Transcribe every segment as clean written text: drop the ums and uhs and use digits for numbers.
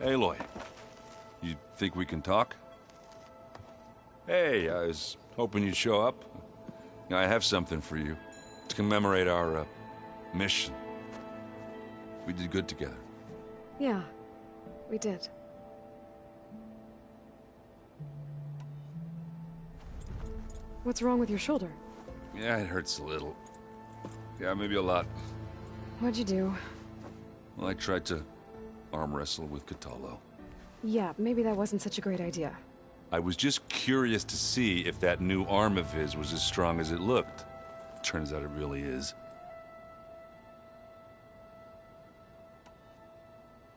Aloy, you think we can talk? Hey, I was hoping you'd show up. I have something for you to commemorate our mission. We did good together. Yeah, we did. What's wrong with your shoulder? Yeah, it hurts a little. Yeah, maybe a lot. What'd you do? Well, I tried to arm wrestle with Cthulhu. Yeah, maybe that wasn't such a great idea. I was just curious to see if that new arm of his was as strong as it looked. Turns out it really is.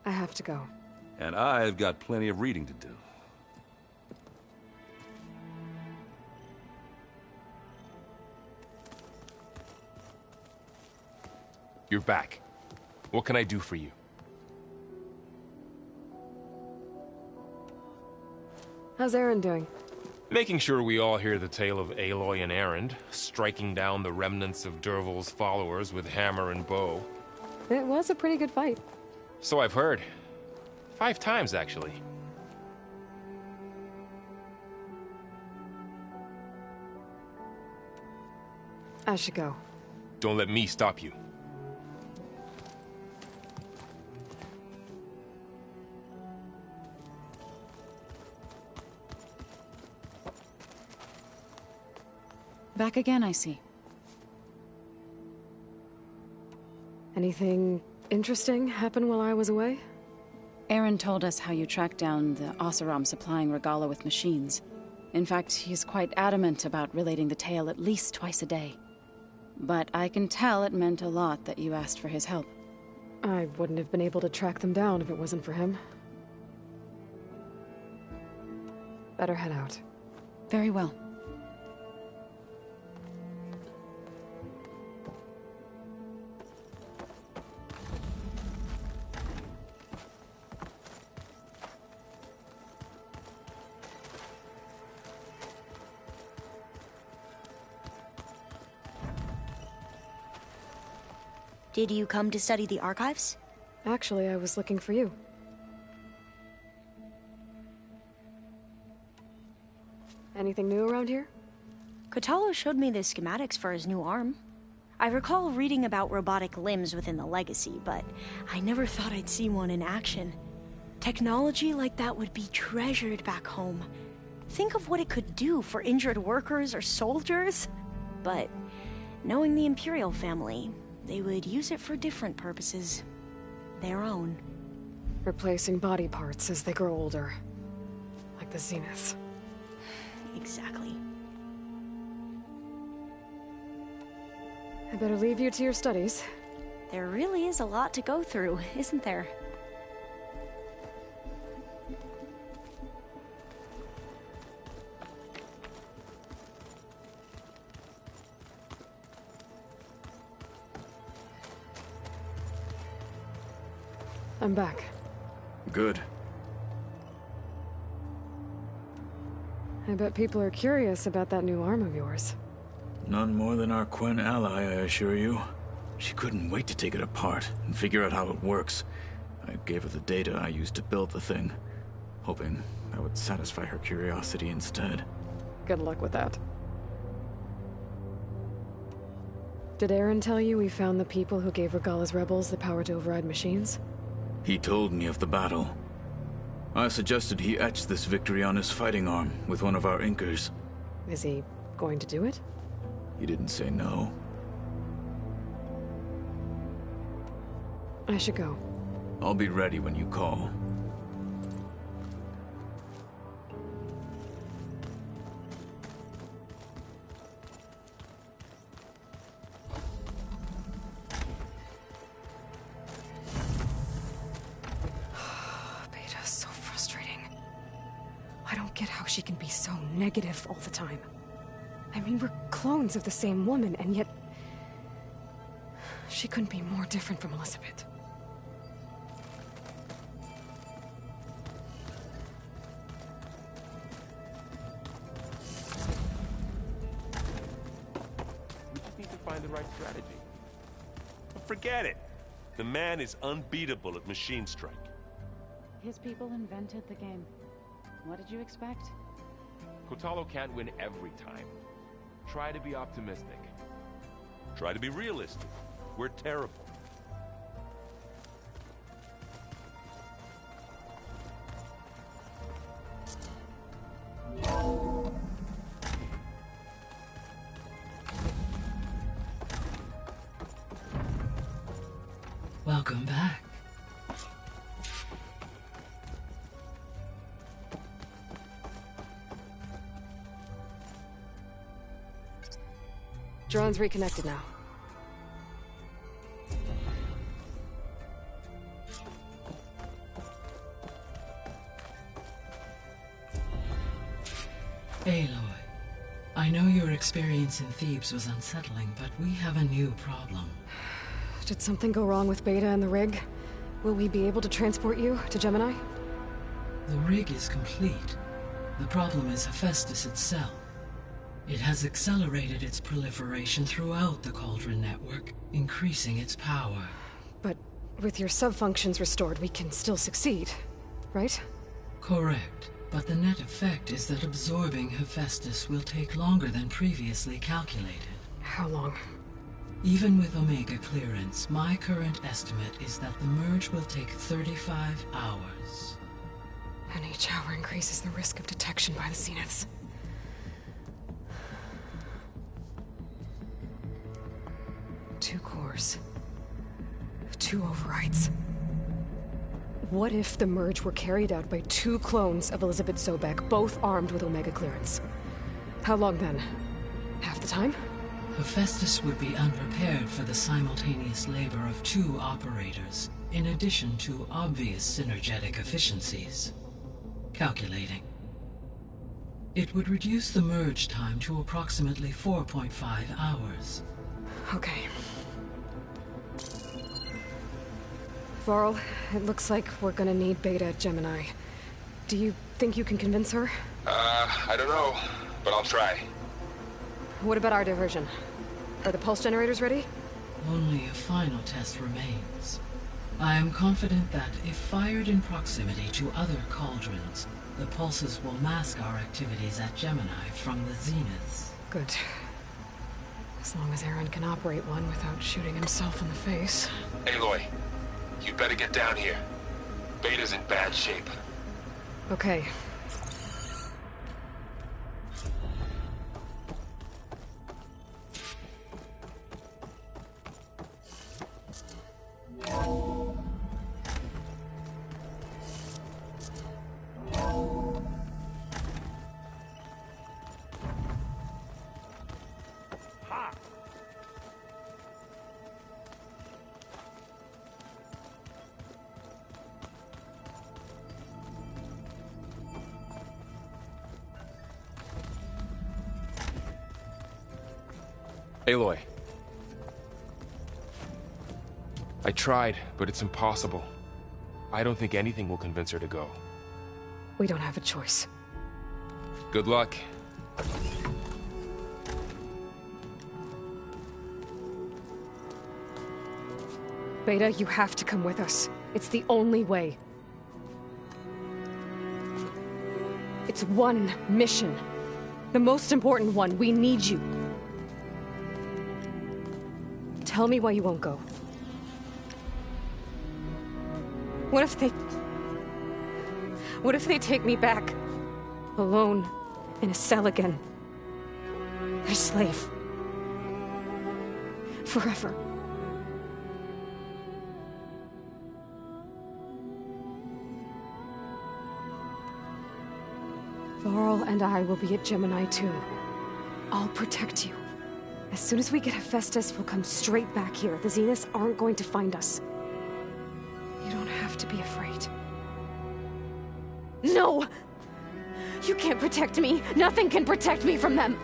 I have to go. And I've got plenty of reading to do. You're back. What can I do for you? How's Aaron doing? Making sure we all hear the tale of Aloy and Erend, striking down the remnants of Dervahl's followers with hammer and bow. It was a pretty good fight. So I've heard. 5 times, actually. I should go. Don't let me stop you. Back again, I see. Anything interesting happen while I was away? Aaron told us how you tracked down the Oseram supplying Regala with machines. In fact, he's quite adamant about relating the tale at least twice a day. But I can tell it meant a lot that you asked for his help. I wouldn't have been able to track them down if it wasn't for him. Better head out. Very well. Did you come to study the archives? Actually, I was looking for you. Anything new around here? Cthulhu showed me the schematics for his new arm. I recall reading about robotic limbs within the Legacy, but I never thought I'd see one in action. Technology like that would be treasured back home. Think of what it could do for injured workers or soldiers. But knowing the Imperial family, they would use it for different purposes. Their own. Replacing body parts as they grow older. Like the Zeniths. Exactly. I better leave you to your studies. There really is a lot to go through, isn't there? I'm back. Good. I bet people are curious about that new arm of yours. None more than our Quen ally, I assure you. She couldn't wait to take it apart and figure out how it works. I gave her the data I used to build the thing, hoping that would satisfy her curiosity instead. Good luck with that. Did Aaron tell you we found the people who gave Regala's rebels the power to override machines? He told me of the battle. I suggested he etch this victory on his fighting arm with one of our inkers. Is he going to do it? He didn't say no. I should go. I'll be ready when you call. Beta's so frustrating. I don't get how she can be so negative all the time. I mean, we're clones of the same woman, and yet she couldn't be more different from Elizabeth. We just need to find the right strategy. Forget it. The man is unbeatable at Machine Strike. His people invented the game. What did you expect? Kotalo can't win every time. Try to be optimistic. Try to be realistic. We're terrible. Welcome back. Drone's reconnected now. Aloy, I know your experience in Thebes was unsettling, but we have a new problem. Did something go wrong with Beta and the rig? Will we be able to transport you to Gemini? The rig is complete. The problem is Hephaestus itself. It has accelerated its proliferation throughout the Cauldron network, increasing its power. But with your sub-functions restored, we can still succeed, right? Correct. But the net effect is that absorbing Hephaestus will take longer than previously calculated. How long? Even with Omega clearance, my current estimate is that the merge will take 35 hours. And each hour increases the risk of detection by the Zeniths. Two cores. Two overrides. What if the merge were carried out by two clones of Elizabeth Sobek, both armed with Omega clearance? How long then? Half the time? Hephaestus would be unprepared for the simultaneous labor of two operators, in addition to obvious synergetic efficiencies. Calculating. It would reduce the merge time to approximately 4.5 hours. Okay. Varl, it looks like we're gonna need Beta at Gemini. Do you think you can convince her? I don't know, but I'll try. What about our diversion? Are the pulse generators ready? Only a final test remains. I am confident that if fired in proximity to other cauldrons, the pulses will mask our activities at Gemini from the Zeniths. Good. As long as Aaron can operate one without shooting himself in the face. Aloy, you better get down here. Beta's in bad shape. Okay. Aloy. I tried, but it's impossible. I don't think anything will convince her to go. We don't have a choice. Good luck. Beta, you have to come with us. It's the only way. It's one mission. The most important one. We need you. Tell me why you won't go. What if they take me back? Alone, in a cell again. A slave. Forever. Varl and I will be at Gemini too. I'll protect you. As soon as we get Hephaestus, we'll come straight back here. The Zeniths aren't going to find us. You don't have to be afraid. No! You can't protect me. Nothing can protect me from them.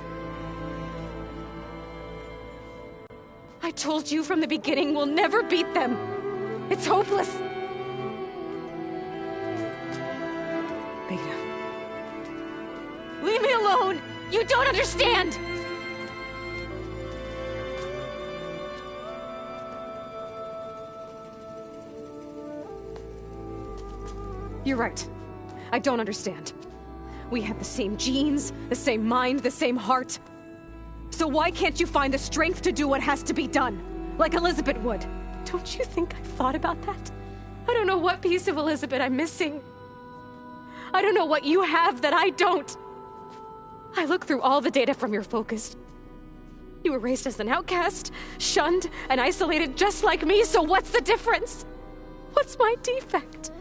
I told you from the beginning we'll never beat them. It's hopeless. Beta. Leave me alone! You don't understand! You're right. I don't understand. We have the same genes, the same mind, the same heart. So why can't you find the strength to do what has to be done? Like Elizabeth would. Don't you think I've thought about that? I don't know what piece of Elizabeth I'm missing. I don't know what you have that I don't. I look through all the data from your focus. You were raised as an outcast, shunned, and isolated just like me, so what's the difference? What's my defect?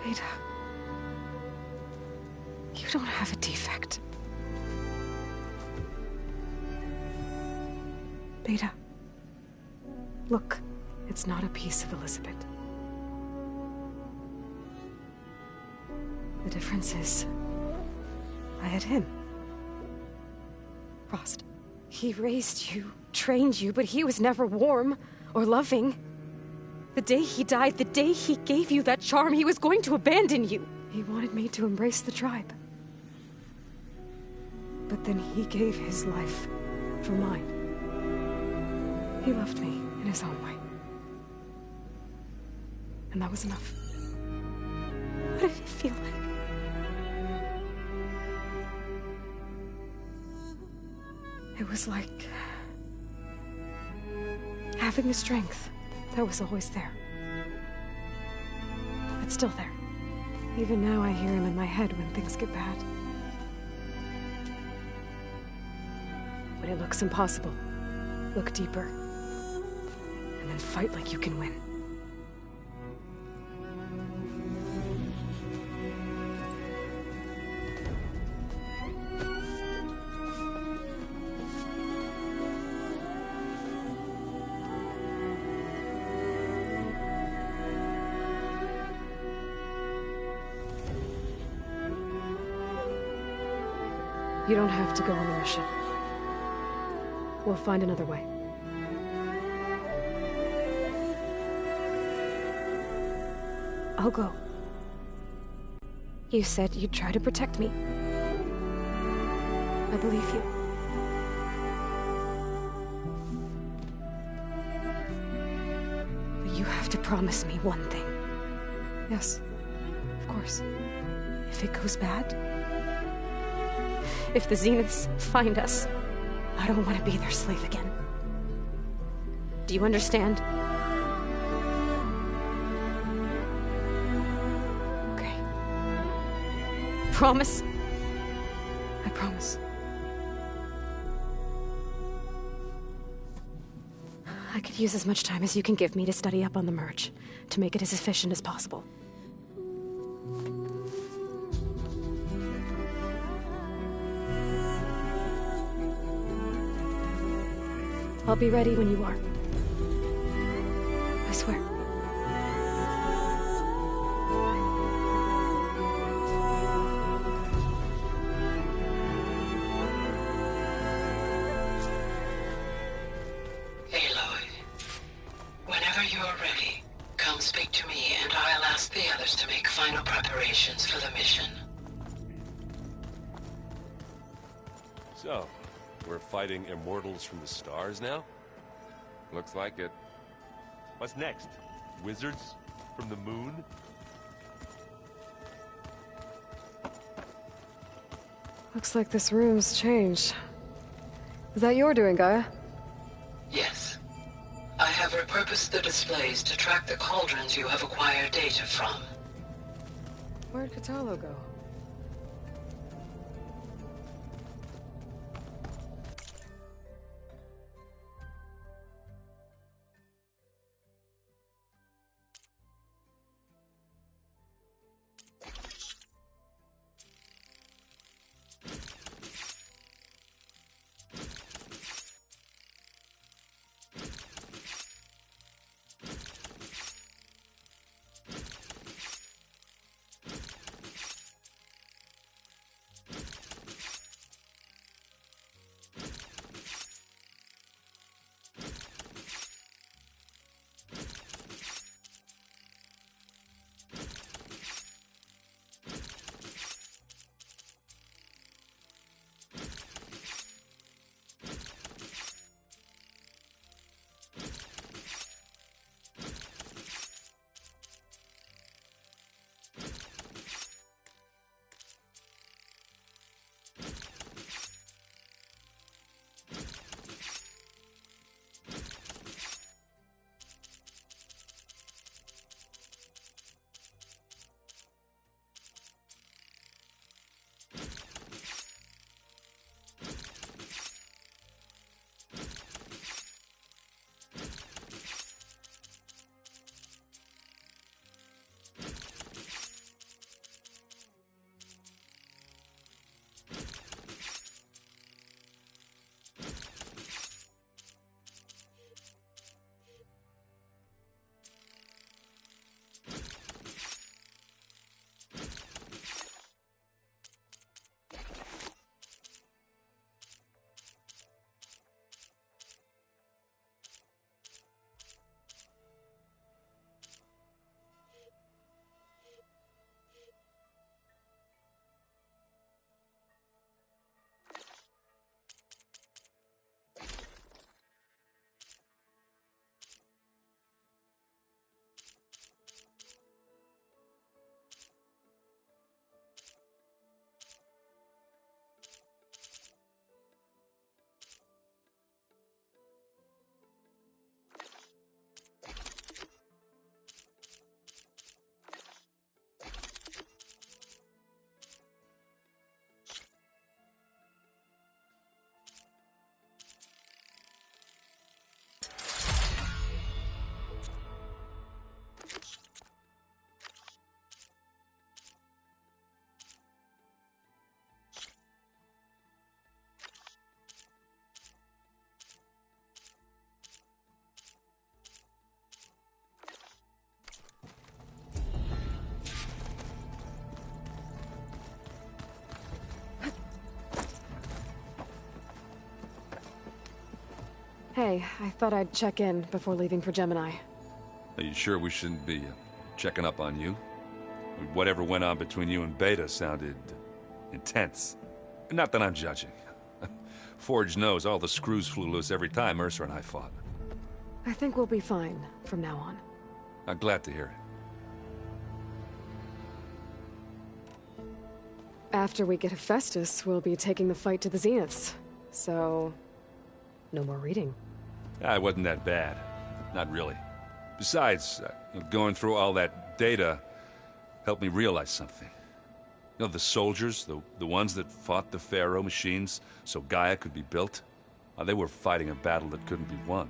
Beta, you don't have a defect. Beta, look, it's not a piece of Elizabeth. The difference is, I had him. Frost. He raised you, trained you, but he was never warm or loving. The day he died, the day he gave you that charm, he was going to abandon you. He wanted me to embrace the tribe. But then he gave his life for mine. He loved me in his own way. And that was enough. What did it feel like? It was like having the strength that was always there. It's still there. Even now I hear him in my head when things get bad. When it looks impossible, look deeper. And then fight like you can win. You don't have to go on the mission. We'll find another way. I'll go. You said you'd try to protect me. I believe you. But you have to promise me one thing. Yes, of course. If it goes bad, if the Zeniths find us, I don't want to be their slave again. Do you understand? Okay. Promise? I promise. I could use as much time as you can give me to study up on the merge, to make it as efficient as possible. I'll be ready when you are. I swear. Aloy, whenever you're ready, come speak to me and I'll ask the others to make final preparations for the mission. So, we're fighting immortals from the stars now? Looks like it. What's next? Wizards from the moon? Looks like this room's changed. Is that your doing, Gaia? Yes. I have repurposed the displays to track the cauldrons you have acquired data from. Where'd Katalo go? Hey, I thought I'd check in before leaving for Gemini. Are you sure we shouldn't be checking up on you? Whatever went on between you and Beta sounded intense. Not that I'm judging. Forge knows all the screws flew loose every time Mercer and I fought. I think we'll be fine from now on. I'm glad to hear it. After we get Hephaestus, we'll be taking the fight to the Zeniths. So, no more reading. It wasn't that bad. Not really. Besides, going through all that data helped me realize something. You know, the soldiers, the ones that fought the Pharaoh machines so Gaia could be built, they were fighting a battle that couldn't be won.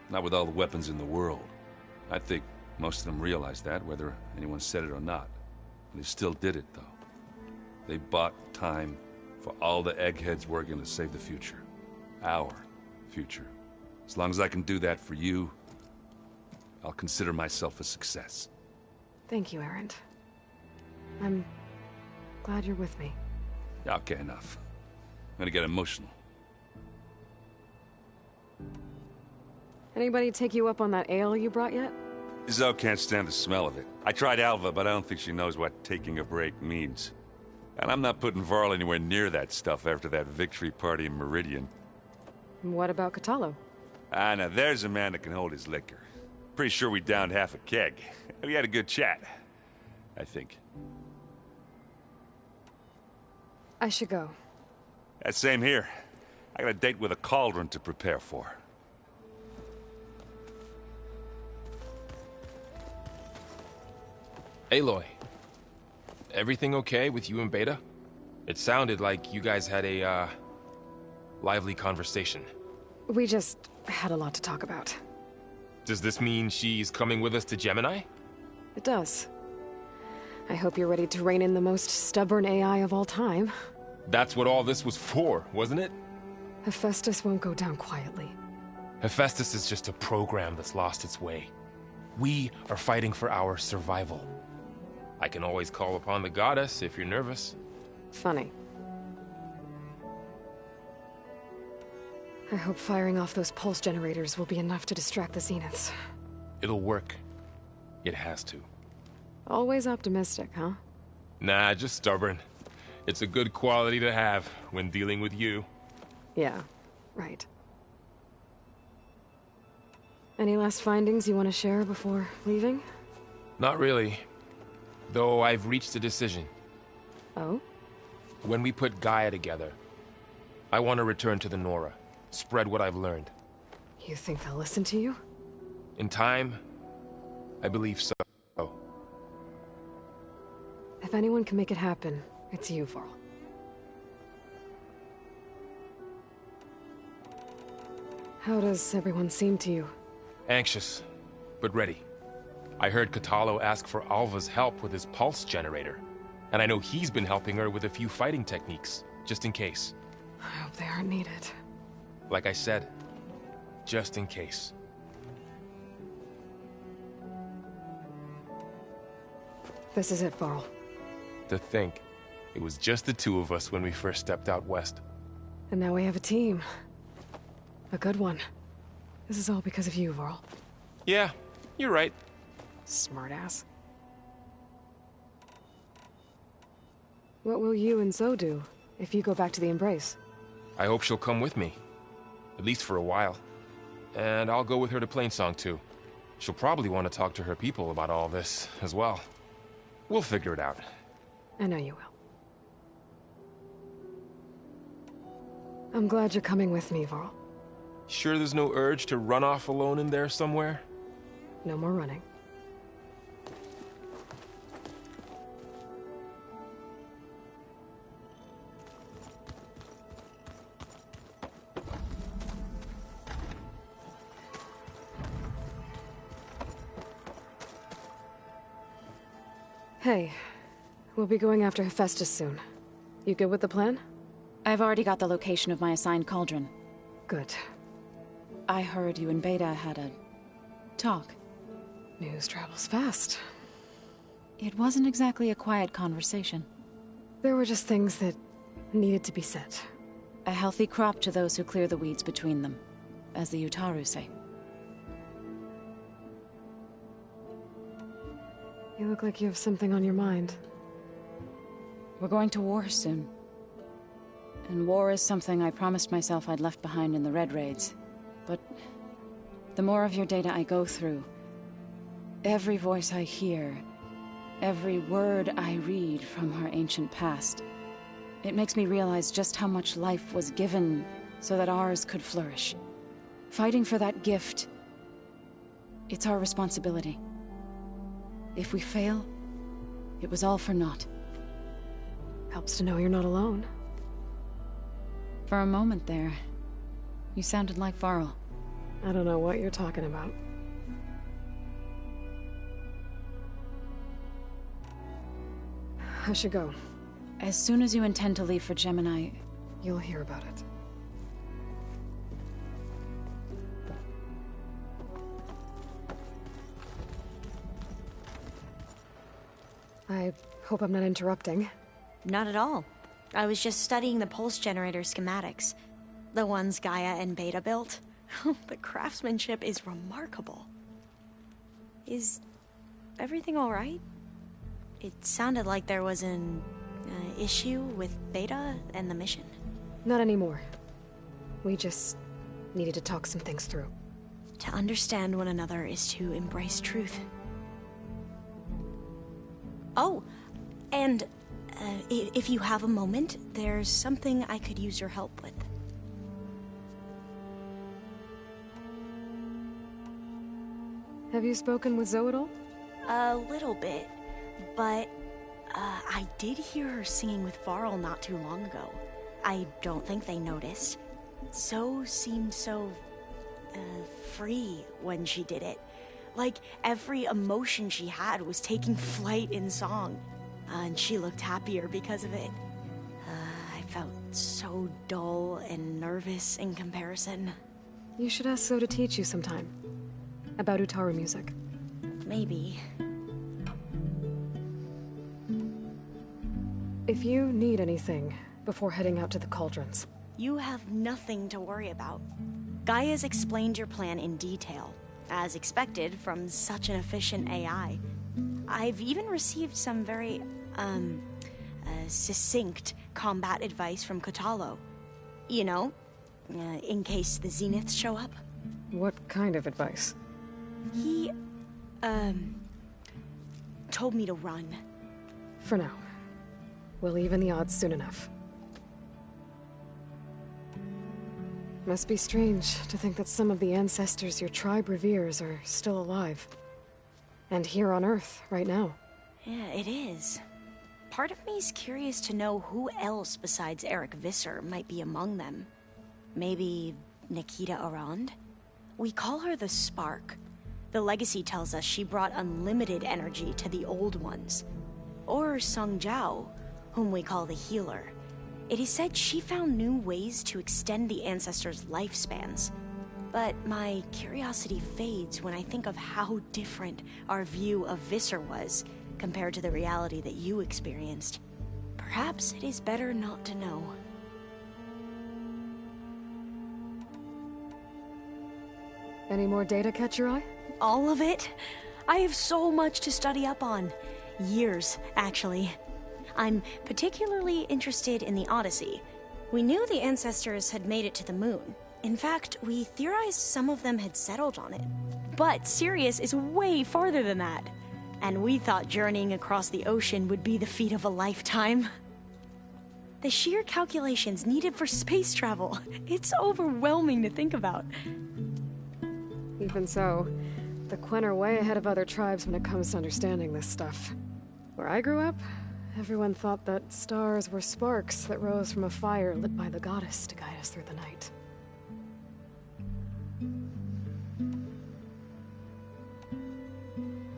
Not with all the weapons in the world. I think most of them realized that, whether anyone said it or not. They still did it, though. They bought time for all the eggheads working to save the future. Our future. As long as I can do that for you, I'll consider myself a success. Thank you, Erend. I'm glad you're with me. Okay, enough. I'm gonna get emotional. Anybody take you up on that ale you brought yet? Zoe can't stand the smell of it. I tried Alva, but I don't think she knows what taking a break means. And I'm not putting Varl anywhere near that stuff after that victory party in Meridian. What about Catalo? Now there's a man that can hold his liquor. Pretty sure we downed half a keg. We had a good chat, I think. I should go. Same here. I got a date with a cauldron to prepare for. Aloy, everything okay with you and Beta? It sounded like you guys had a, lively conversation. We just had a lot to talk about. Does this mean she's coming with us to Gemini? It does. I hope you're ready to rein in the most stubborn AI of all time. That's what all this was for, wasn't it? Hephaestus won't go down quietly. Hephaestus is just a program that's lost its way. We are fighting for our survival. I can always call upon the goddess if you're nervous. Funny. I hope firing off those pulse generators will be enough to distract the Zeniths. It'll work. It has to. Always optimistic, huh? Nah, just stubborn. It's a good quality to have when dealing with you. Yeah, right. Any last findings you want to share before leaving? Not really. Though I've reached a decision. Oh? When we put Gaia together, I want to return to the Nora. Spread what I've learned. You think they'll listen to you? In time, I believe so. If anyone can make it happen, it's you, Varl. How does everyone seem to you? Anxious, but ready. I heard Catalo ask for Alva's help with his pulse generator. And I know he's been helping her with a few fighting techniques, just in case. I hope they aren't needed. Like I said, just in case. This is it, Varl. To think, it was just the two of us when we first stepped out west. And now we have a team. A good one. This is all because of you, Varl. Yeah, you're right. Smartass. What will you and Zoe do if you go back to the Embrace? I hope she'll come with me. At least for a while. And I'll go with her to Plainsong too. She'll probably want to talk to her people about all this as well. We'll figure it out. I know you will. I'm glad you're coming with me, Varl. Sure there's no urge to run off alone in there somewhere? No more running. Hey, we'll be going after Hephaestus soon. You good with the plan? I've already got the location of my assigned cauldron. Good. I heard you and Beta had a talk. News travels fast. It wasn't exactly a quiet conversation. There were just things that needed to be said. A healthy crop to those who clear the weeds between them. as the Utaru say. You look like you have something on your mind. We're going to war soon. And war is something I promised myself I'd left behind in the Red Raids. But the more of your data I go through, every voice I hear, every word I read from her ancient past, it makes me realize just how much life was given so that ours could flourish. Fighting for that gift, it's our responsibility. If we fail, it was all for naught. Helps to know you're not alone. For a moment there, you sounded like Varl. I don't know what you're talking about. I should go. As soon as you intend to leave for Gemini, You'll hear about it. I hope I'm not interrupting. Not at all. I was just studying the pulse generator schematics. The ones Gaia and Beta built. The craftsmanship is remarkable. Is everything alright? It sounded like there was an issue with Beta and the mission. Not anymore. We just needed to talk some things through. To understand one another is to embrace truth. Oh, and if you have a moment, there's something I could use your help with. Have you spoken with Zoe at all? A little bit, but I did hear her singing with Varl not too long ago. I don't think they noticed. Zoe seemed so free when she did it. Like every emotion she had was taking flight in song. And she looked happier because of it. I felt so dull and nervous in comparison. You should ask Zoe to teach you sometime. About Utaru music. Maybe. If you need anything before heading out to the cauldrons. You have nothing to worry about. Gaia's explained your plan in detail, as expected from such an efficient AI. I've even received some very, succinct combat advice from Kotalo. You know, in case the Zeniths show up. What kind of advice? He, told me to run. For now. We'll even the odds soon enough. Must be strange to think that some of the ancestors your tribe reveres are still alive. And here on Earth, right now. Yeah, it is. Part of me's curious to know who else besides Eric Visser might be among them. Maybe Nikita Arand? We call her the Spark. The legacy tells us she brought unlimited energy to the old ones. Or Sung Jiao, whom we call the Healer. It is said she found new ways to extend the ancestors' lifespans. But my curiosity fades when I think of how different our view of Visser was compared to the reality that you experienced. Perhaps it is better not to know. Any more data catch your eye? All of it? I have so much to study up on. Years, actually. I'm particularly interested in the Odyssey. We knew the ancestors had made it to the moon. In fact, we theorized some of them had settled on it. But Sirius is way farther than that. And we thought journeying across the ocean would be the feat of a lifetime. The sheer calculations needed for space travel, it's overwhelming to think about. Even so, the Quen are way ahead of other tribes when it comes to understanding this stuff. Where I grew up, everyone thought that stars were sparks that rose from a fire lit by the goddess to guide us through the night.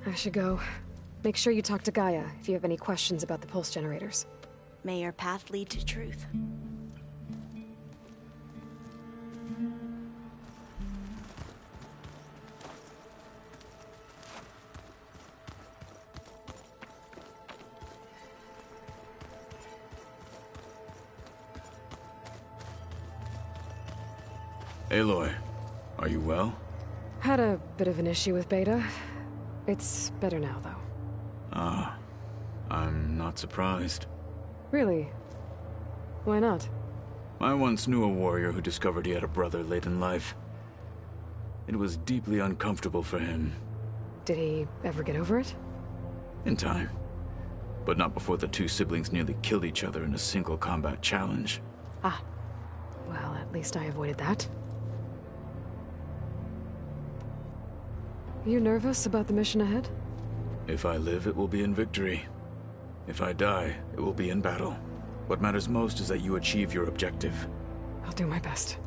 I should go. Make sure you talk to Gaia if you have any questions about the pulse generators. May your path lead to truth. Aloy, Are you well? Had a bit of an issue with Beta. It's better now, though. Ah, I'm not surprised. Really? Why not? I once knew a warrior who discovered he had a brother late in life. It was deeply uncomfortable for him. Did he ever get over it? In time. But not before the two siblings nearly killed each other in a single combat challenge. Ah. Well, at least I avoided that. You nervous about the mission ahead? If I live, it will be in victory. If I die, it will be in battle. What matters most is that you achieve your objective. I'll do my best.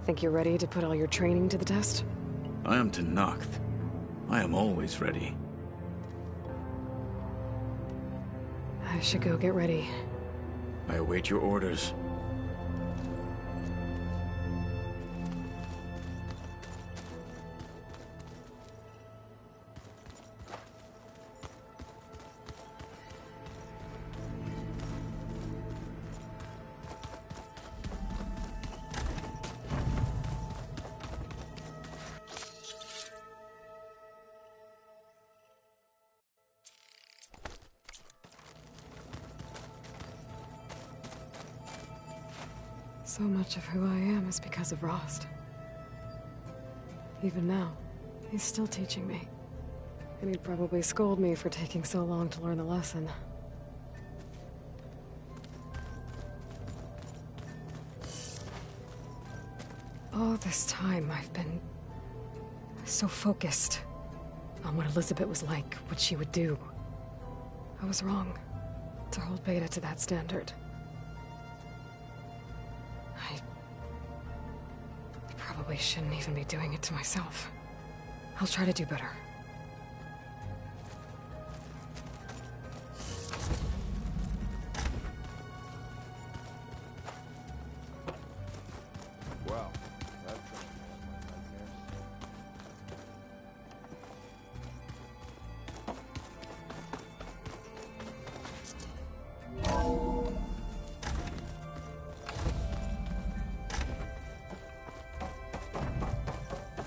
Think you're ready to put all your training to the test? I am Tenakth. I am always ready. I should go get ready. I await your orders. So much of who I am is because of Rost. Even now, he's still teaching me. And he'd probably scold me for taking so long to learn the lesson. All this time, I've been so focused on what Elizabeth was like, what she would do. I was wrong to hold Beta to that standard. I probably shouldn't even be doing it to myself. I'll try to do better. Wow.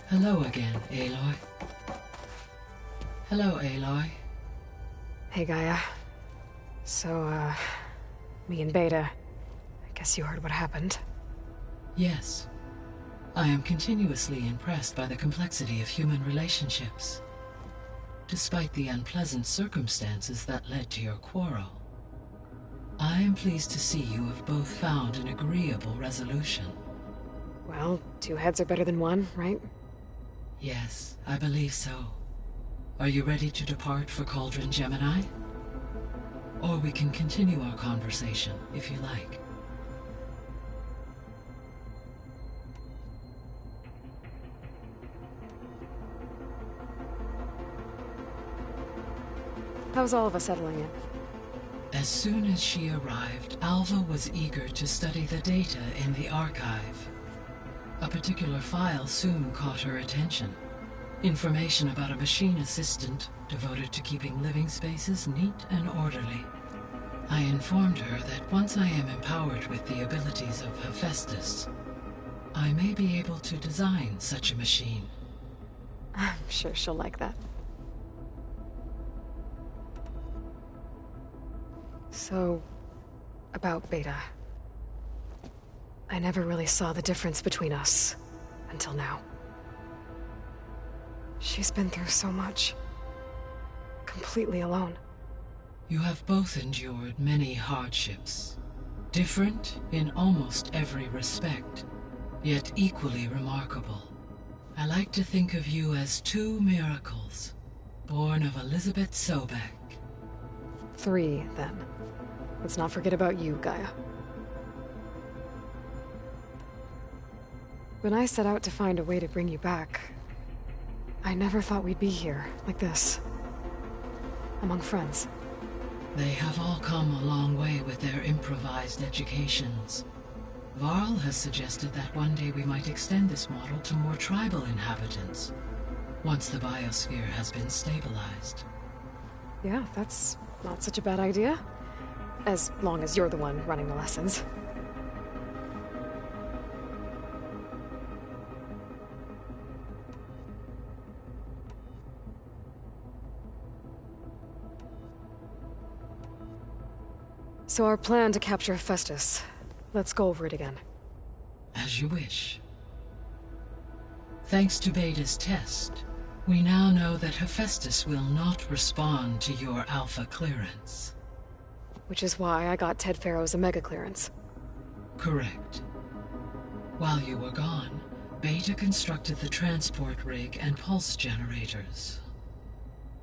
Hello again, Aloy. Hello, Aloy. Hey, Gaia. So, me and Beta, I guess you heard what happened. Yes. I am continuously impressed by the complexity of human relationships. Despite the unpleasant circumstances that led to your quarrel, I am pleased to see you have both found an agreeable resolution. Well, two heads are better than one, right? Yes, I believe so. Are you ready to depart for Cauldron Gemini? Or we can continue our conversation, if you like. How's all of us settling in? As soon as she arrived, Alva was eager to study the data in the archive. A particular file soon caught her attention. Information about a machine assistant devoted to keeping living spaces neat and orderly. I informed her that once I am empowered with the abilities of Hephaestus, I may be able to design such a machine. I'm sure she'll like that. So, about Beta. I never really saw the difference between us, until now. She's been through so much. Completely alone. You have both endured many hardships. Different in almost every respect, yet equally remarkable. I like to think of you as two miracles, born of Elizabeth Sobek. 3, then. Let's not forget about you, Gaia. When I set out to find a way to bring you back, I never thought we'd be here, like this. Among friends. They have all come a long way with their improvised educations. Varl has suggested that one day we might extend this model to more tribal inhabitants, once the biosphere has been stabilized. Yeah, that's not such a bad idea. As long as you're the one running the lessons. So our plan to capture Hephaestus. Let's go over it again. As you wish. Thanks to Beta's test, we now know that Hephaestus will not respond to your Alpha clearance. Which is why I got Ted Farrow's Omega clearance. Correct. While you were gone, Beta constructed the transport rig and pulse generators.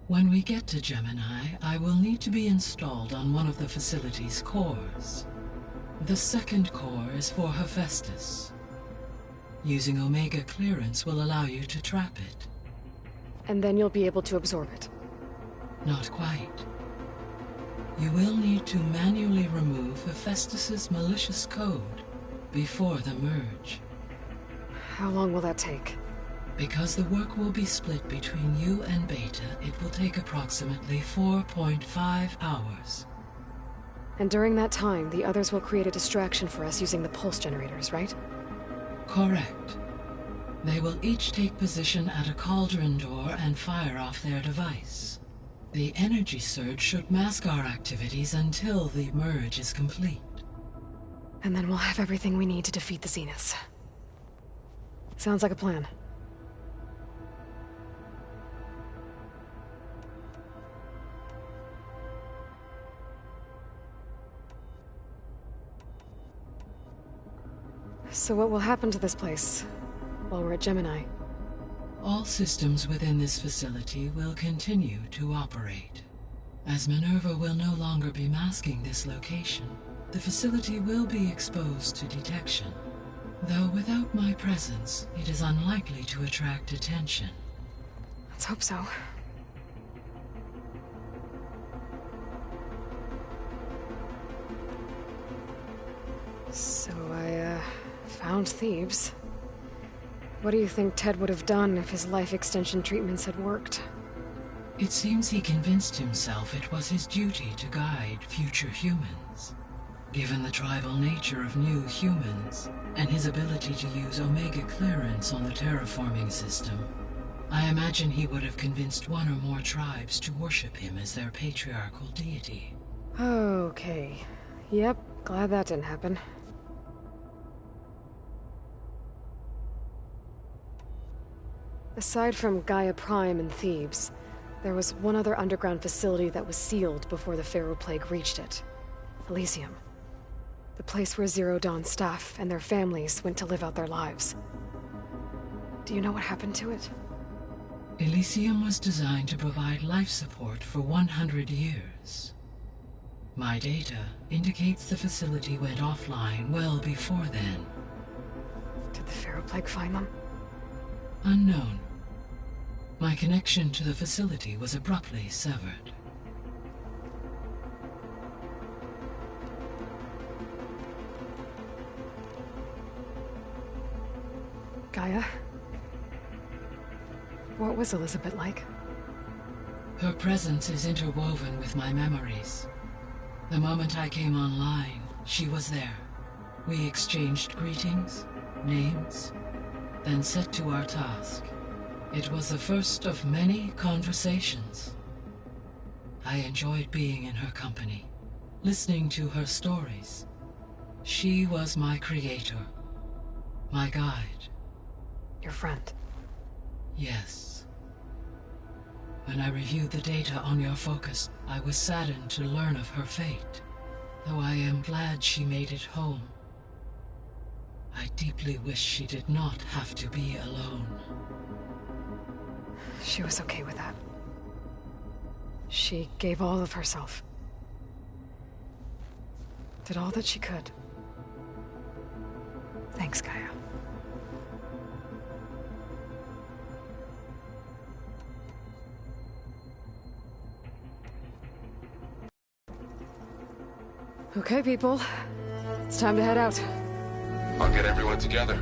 When we get to Gemini, I will need to be installed on one of the facility's cores. The second core is for Hephaestus. Using Omega clearance will allow you to trap it. And then you'll be able to absorb it. Not quite. You will need to manually remove Hephaestus's malicious code before the merge. How long will that take? Because the work will be split between you and Beta, it will take approximately 4.5 hours. And during that time, the others will create a distraction for us using the pulse generators, right? Correct. They will each take position at a cauldron door and fire off their device. The energy surge should mask our activities until the merge is complete. And then we'll have everything we need to defeat the Zeniths. Sounds like a plan. So what will happen to this place while we're at Gemini? All systems within this facility will continue to operate. As Minerva will no longer be masking this location, the facility will be exposed to detection. Though without my presence, it is unlikely to attract attention. Let's hope so. So I, found Thebes. What do you think Ted would have done if his life extension treatments had worked? It seems he convinced himself it was his duty to guide future humans. Given the tribal nature of new humans, and his ability to use Omega clearance on the terraforming system, I imagine he would have convinced one or more tribes to worship him as their patriarchal deity. Okay. Yep, glad that didn't happen. Aside from Gaia Prime and Thebes, there was one other underground facility that was sealed before the Pharaoh Plague reached it. Elysium. The place where Zero Dawn's staff and their families went to live out their lives. Do you know what happened to it? Elysium was designed to provide life support for 100 years. My data indicates the facility went offline well before then. Did the Pharaoh Plague find them? Unknown. My connection to the facility was abruptly severed. Gaia? What was Elizabeth like? Her presence is interwoven with my memories. The moment I came online, she was there. We exchanged greetings, names, then set to our task. It was the first of many conversations. I enjoyed being in her company, listening to her stories. She was my creator, my guide. Your friend? Yes. When I reviewed the data on your focus, I was saddened to learn of her fate, though I am glad she made it home. I deeply wish she did not have to be alone. She was okay with that. She gave all of herself. Did all that she could. Thanks, Gaia. Okay, people. It's time to head out. I'll get everyone together.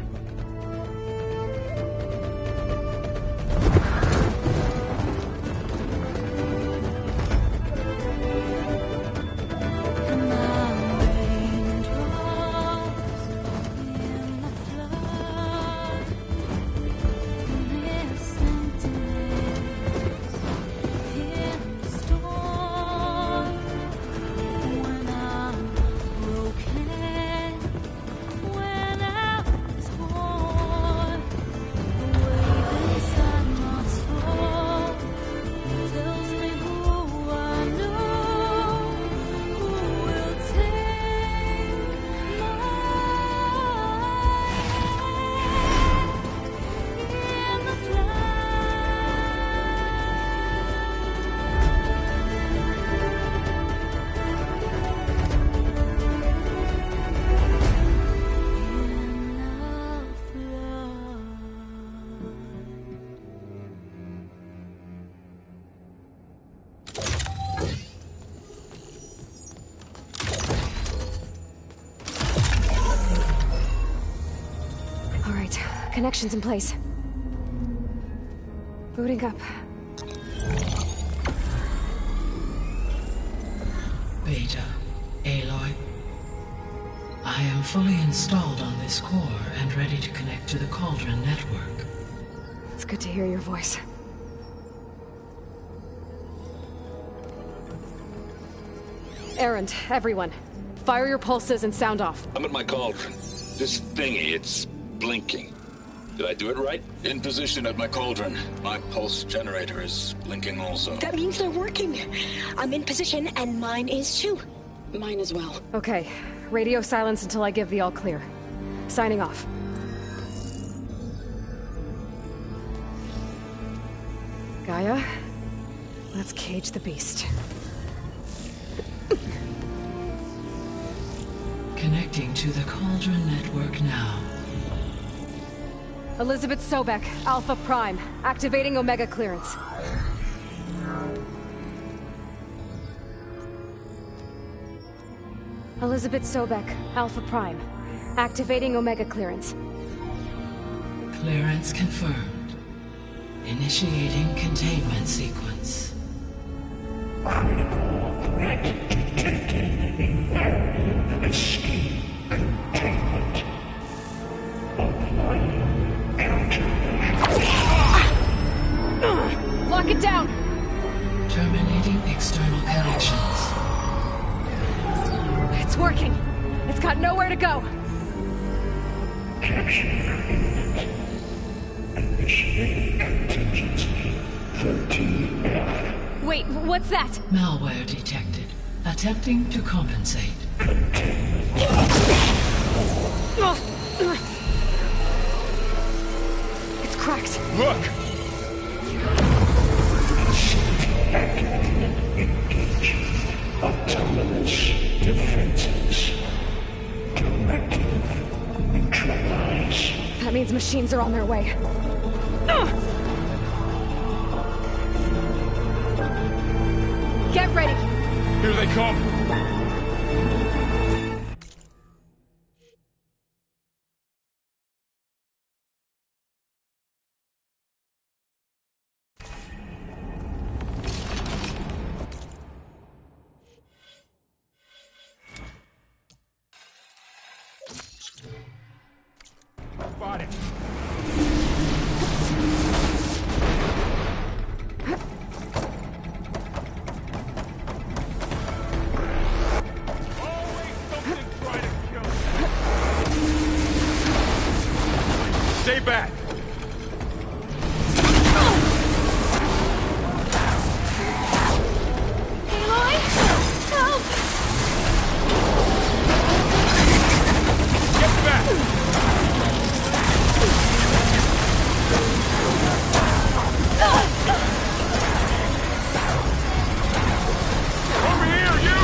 When I'm Connections in place. Booting up. Beta, Aloy. I am fully installed on this core and ready to connect to the Cauldron network. It's good to hear your voice. Errand, everyone. Fire your pulses and sound off. I'm at my cauldron. This thingy, it's blinking. Did I do it right? In position at my cauldron. My pulse generator is blinking also. That means they're working. I'm in position, and mine is too. Mine as well. Okay. Radio silence until I give the all clear. Signing off. Gaia, let's cage the beast. Connecting to the Cauldron network now. Elizabeth Sobek, Alpha Prime, activating Omega clearance. Elizabeth Sobek, Alpha Prime, activating Omega clearance. Clearance confirmed. Initiating containment sequence. Critical threat detected. Imperative escape containment. Applying countermeasures. Lock it down! Terminating external connections. It's working. It's got nowhere to go. Capture imminent. Initiate contingency 13F. Wait, what's that? Malware detected. Attempting to compensate. It's cracked. Look! Activated. Engaging. Autonomous defenses. Directive. Neutralize. That means machines are on their way. Get ready! Here they come! Spot it! Stay back! Aloy! Help! Get back! Over here, you!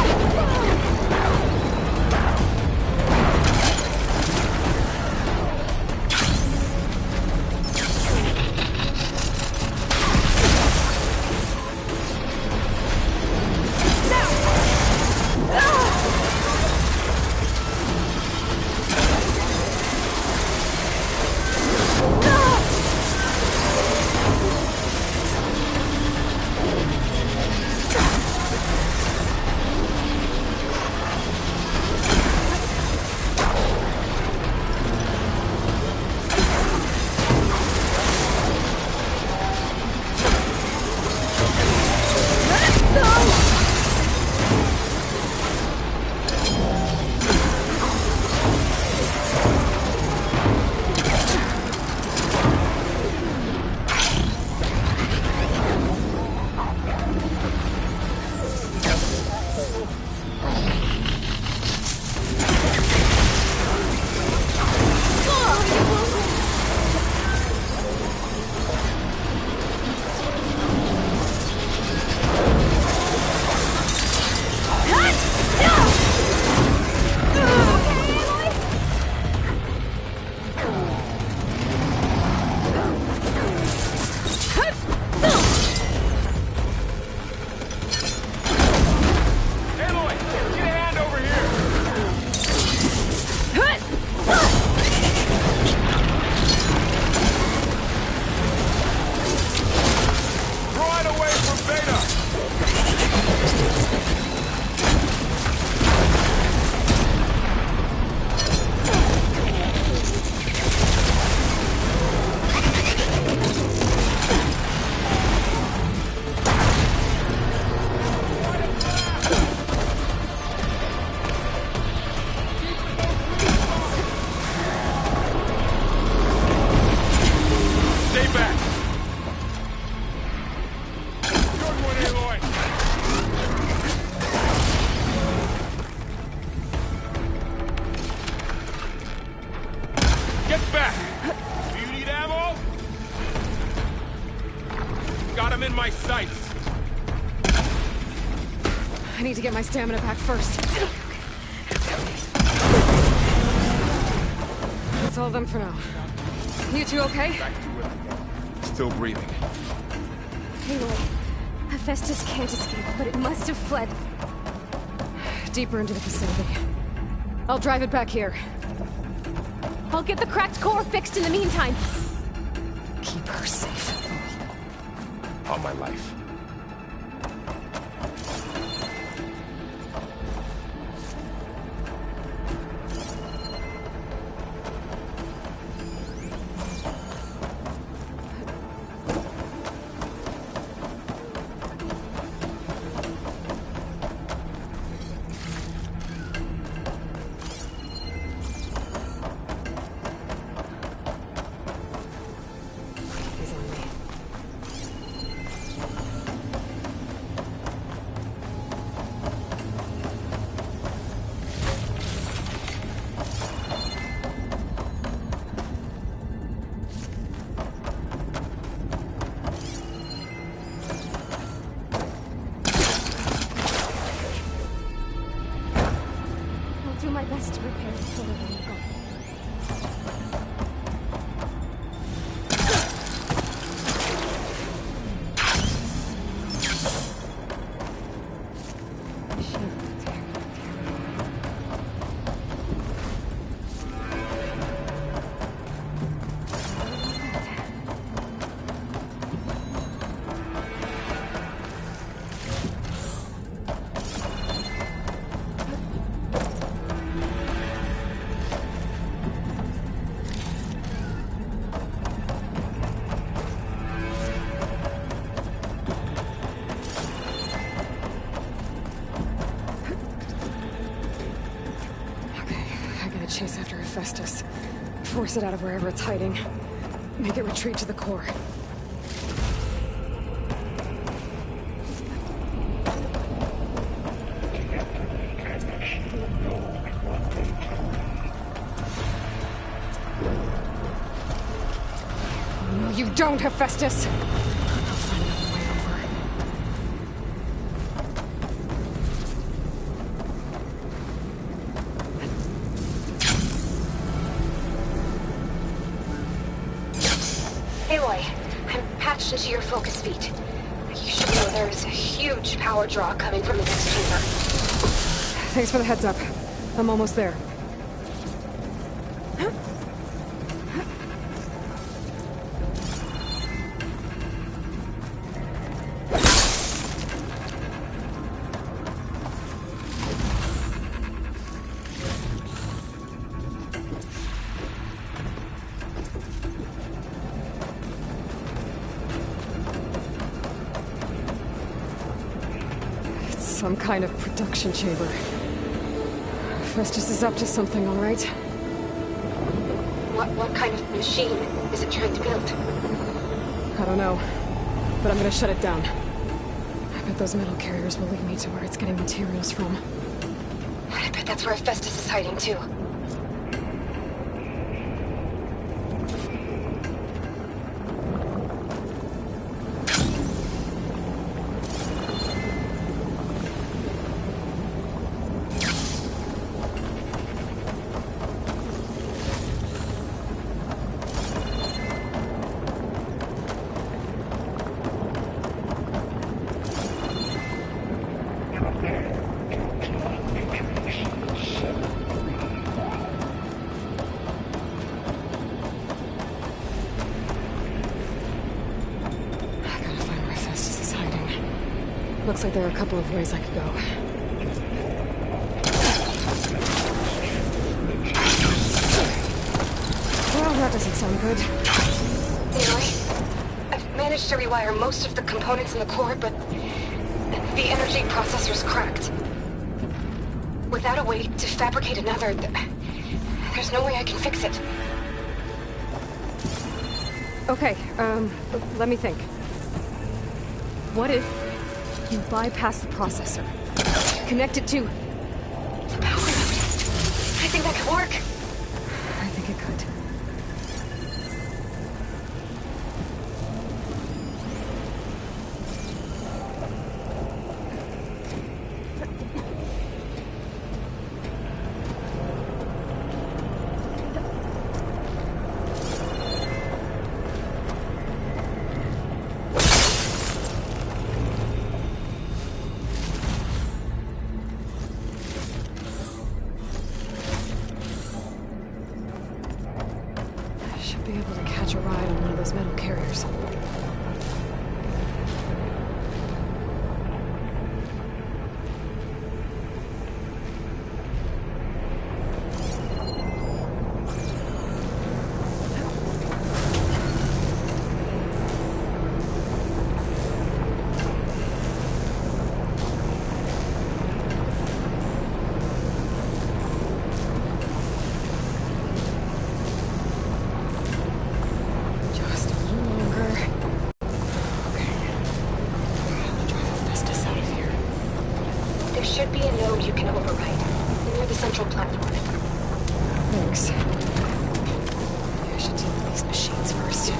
Get back! Do you need ammo? Got him in my sights. I need to get my stamina back first. That's all of them for now. You two okay? Back to where I go. Still breathing. Aloy, Hephaestus can't escape, but it must have fled. Deeper into the facility. I'll drive it back here. I'll get the cracked core fixed in the meantime. Keep her safe. On my life. He's on me. I'll do my best to repair the solar when you're gone. Chase after Hephaestus. Force it out of wherever it's hiding. Make it retreat to the core. No, you don't, Hephaestus! I'll find another way over. Aloy, I'm patched into your focus feed. You should know there's a huge power draw coming from the next chamber. Thanks for the heads up. I'm almost there. Some kind of production chamber. Festus is up to something, all right? What kind of machine is it trying to build? I don't know, but I'm gonna shut it down. I bet those metal carriers will lead me to where it's getting materials from. I bet that's where Festus is hiding too. Looks like there are a couple of ways I could go. Well, that doesn't sound good. Aloy, I've managed to rewire most of the components in the core, but the energy processor's cracked. Without a way to fabricate another, there's no way I can fix it. Okay, let me think. What if you bypass the processor? Connect it to the power node. I think that could work. I think it could. be able to catch a ride on one of those metal carriers. Just a little longer. Okay. I'm gonna drive Festus out of here. There should be a node you can override near the central platform. Thanks. Maybe I should deal with these machines first.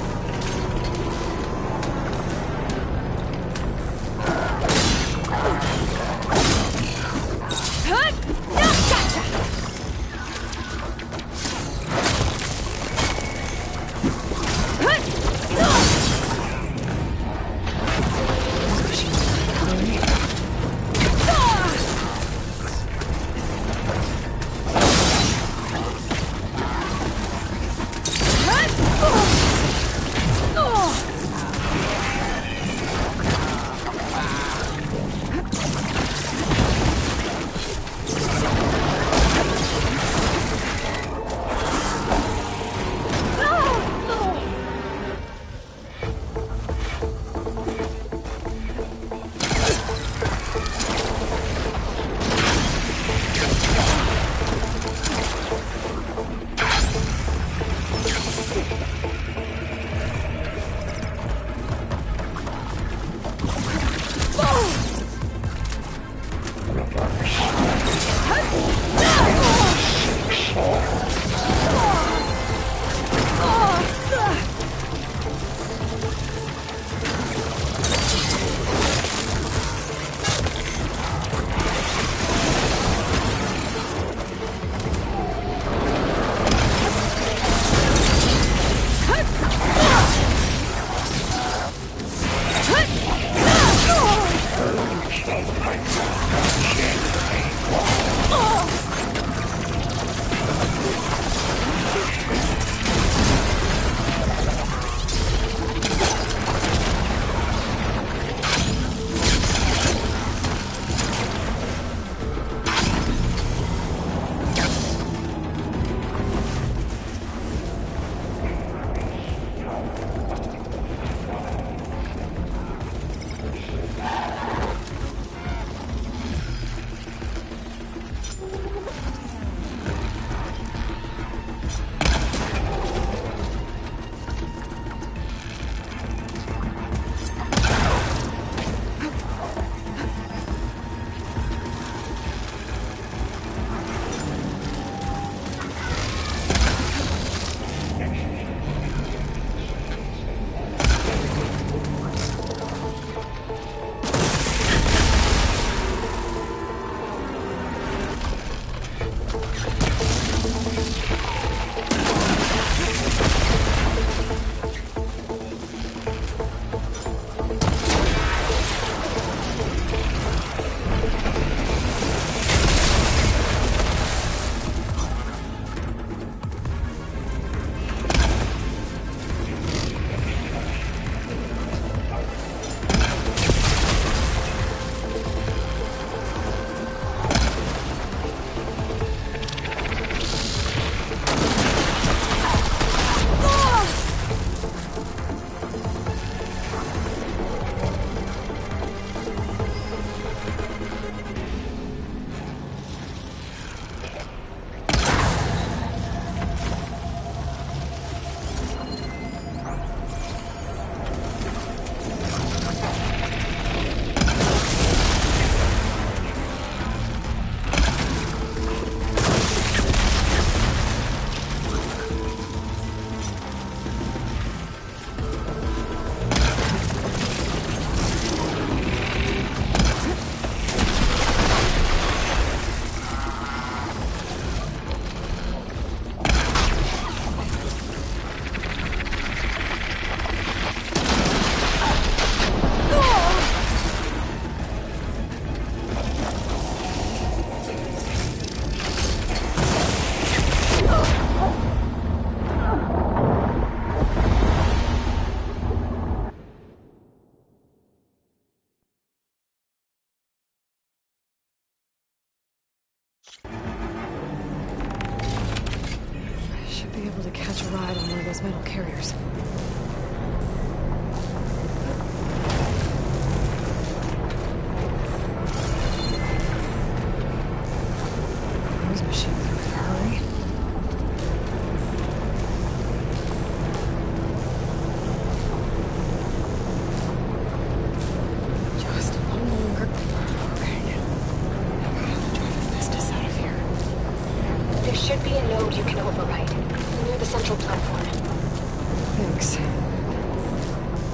be able to catch a ride on one of those metal carriers. Those machines are in a hurry. Just a little longer. Okay. Drive the Festus out of here. There should be a node you can override, near the central platform. Thanks.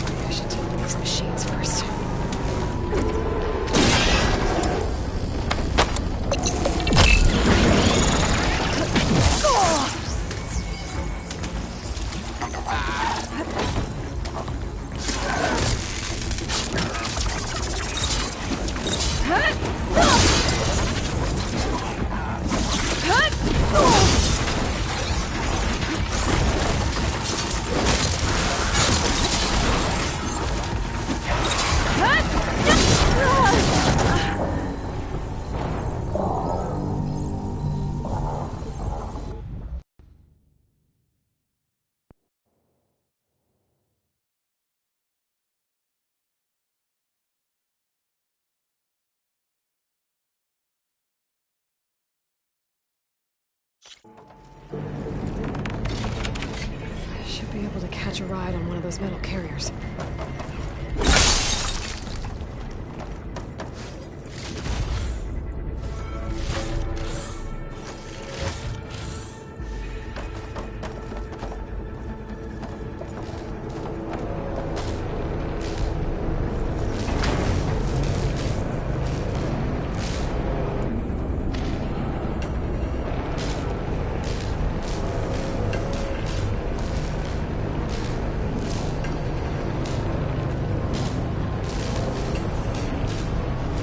Maybe I should deal with these machines first. I should be able to catch a ride on one of those metal carriers.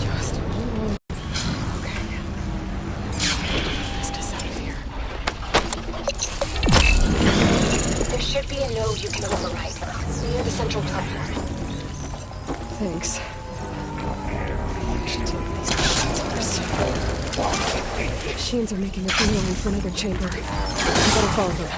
Just a little longer. Okay. Get the Festus out of here. There should be a node you can override, near the central platform. Thanks. I should deal with these machines first. Machines are making a beeline for another chamber. I better follow them.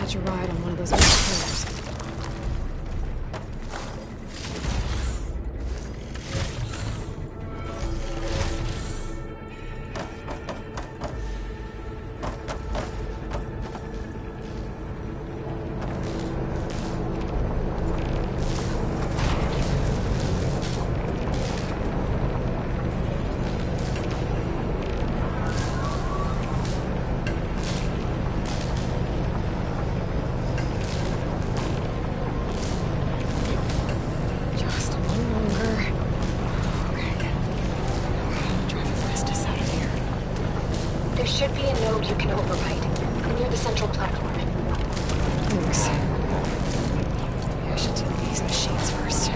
catch a ride on one of those big trailers. Should be a node you can override near the central platform. Thanks. Maybe I should take these machines first.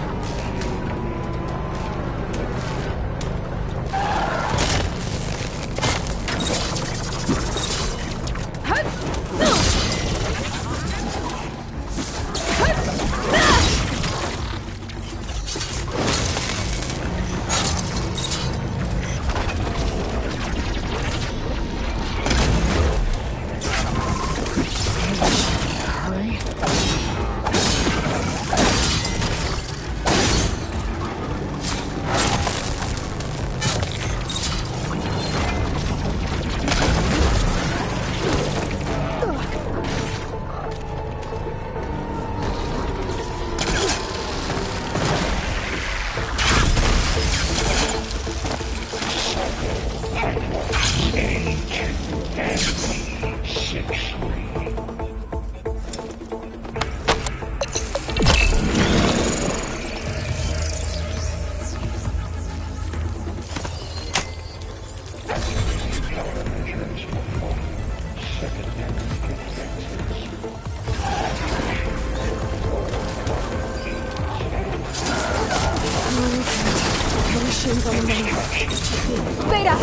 Beta!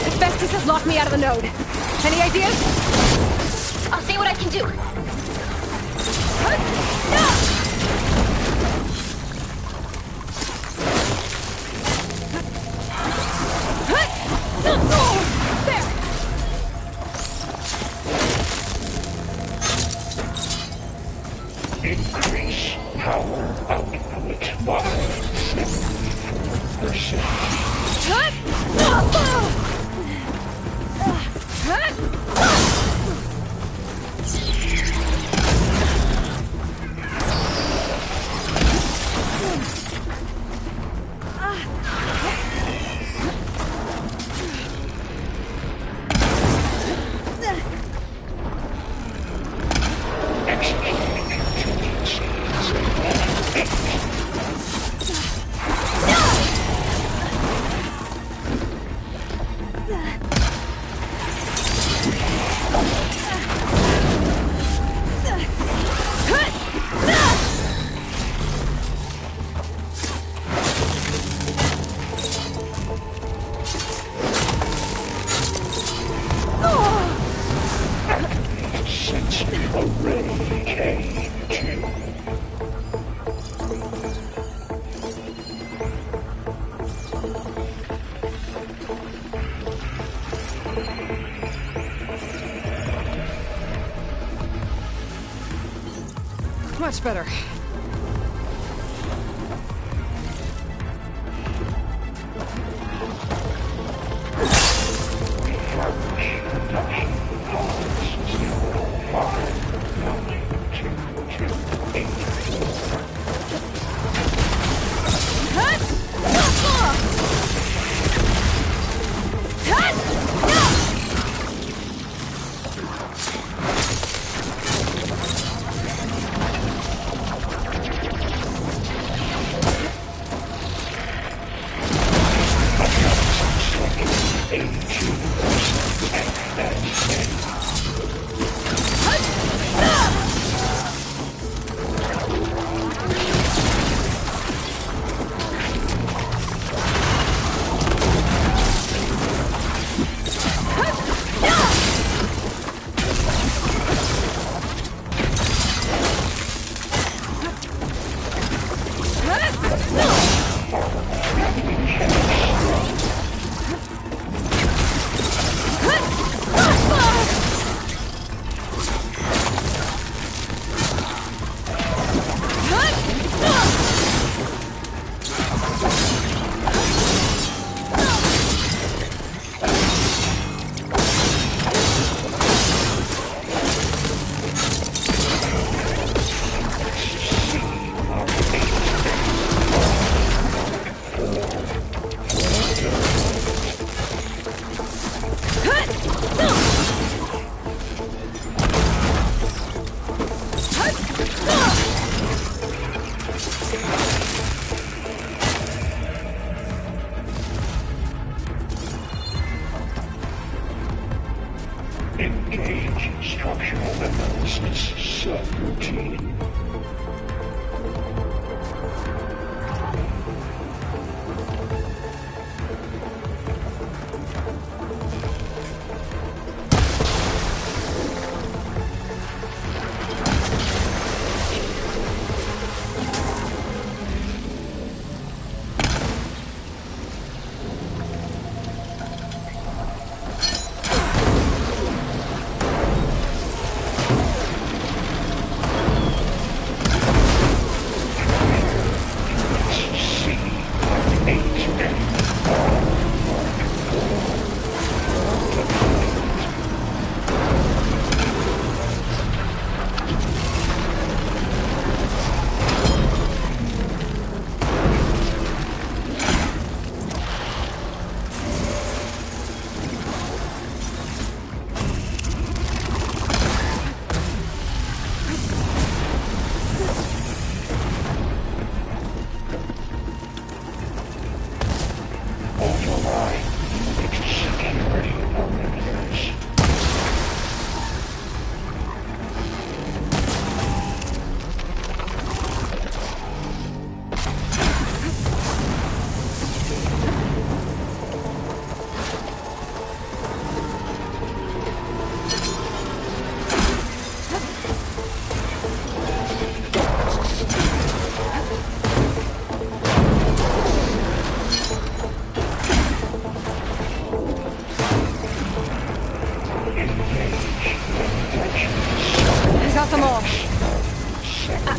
Asbestos has locked me out of the node. Any ideas? I'll see what I can do. Increase power output by 74%. Much better. Engage structural analysis subroutine.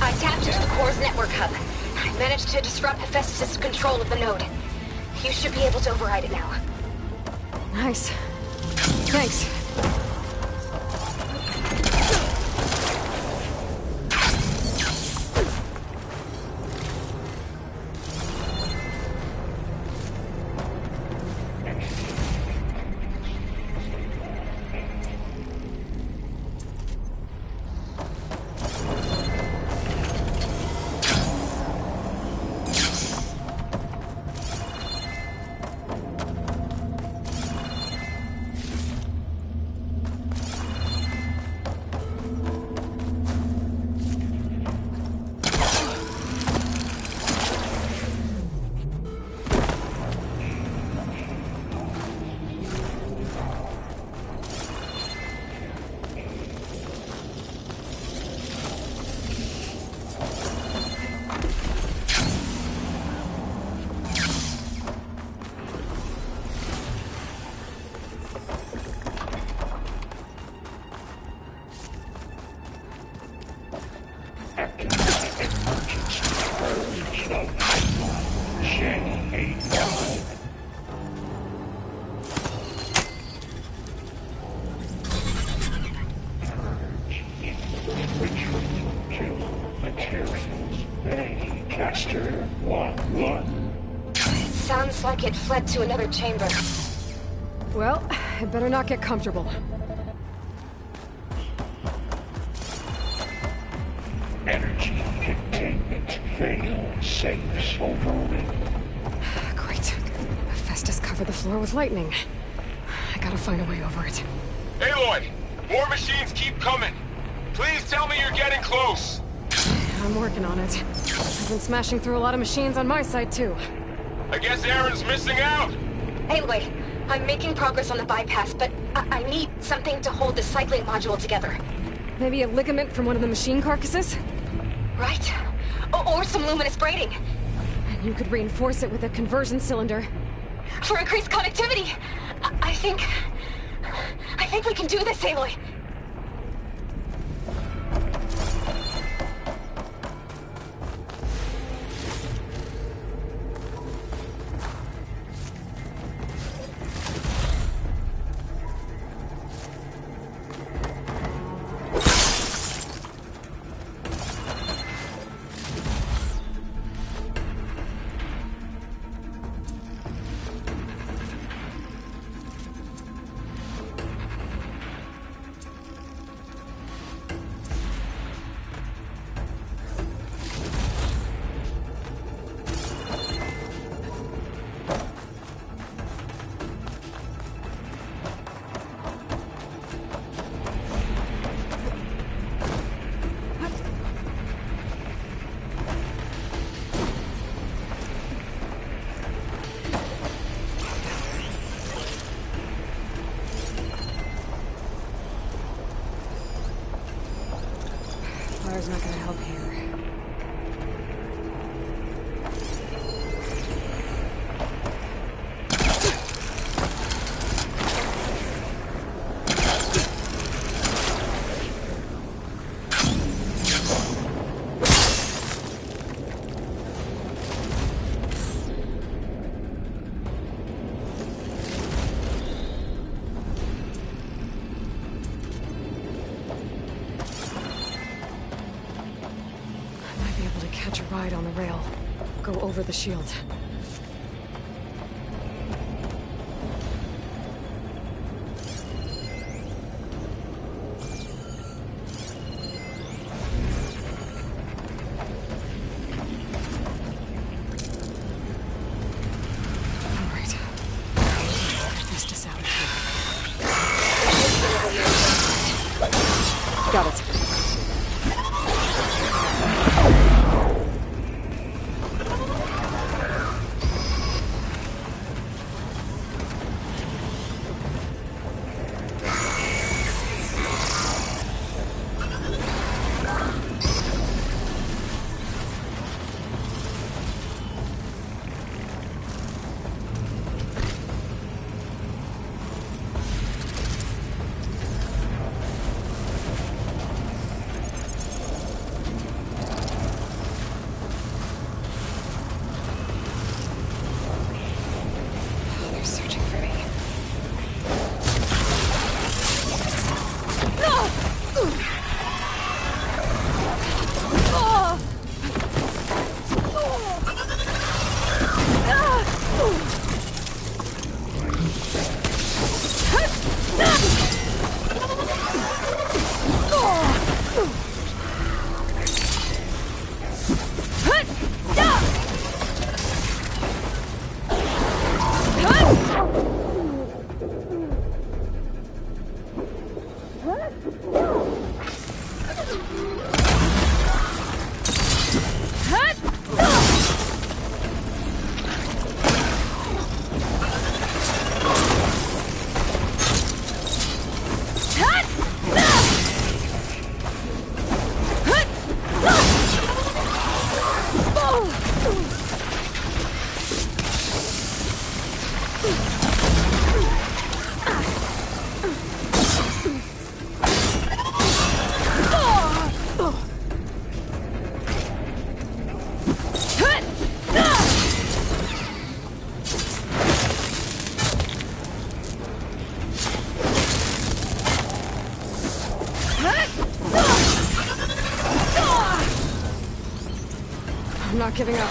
I tapped into the core's network hub. I managed to disrupt Hephaestus' control of the node. You should be able to override it now. Nice. Thanks. Sounds like it fled to another chamber. Well, I better not get comfortable. Energy containment failed. Safes overrun. Great. Hephaestus covered the floor with lightning. I gotta find a way over it. Aloy! More machines keep coming! Please tell me you're getting close! I'm working on it. I've been smashing through a lot of machines on my side, too. I guess Aaron's missing out! Aloy, I'm making progress on the bypass, but I need something to hold the cycling module together. Maybe a ligament from one of the machine carcasses? Right. Or some luminous braiding. And you could reinforce it with a conversion cylinder. For increased connectivity! I think we can do this, Aloy. fire's not gonna help here. Catch a ride on the rail. Go over the shield. All right. Get this out of here. Got it. I'm not giving up.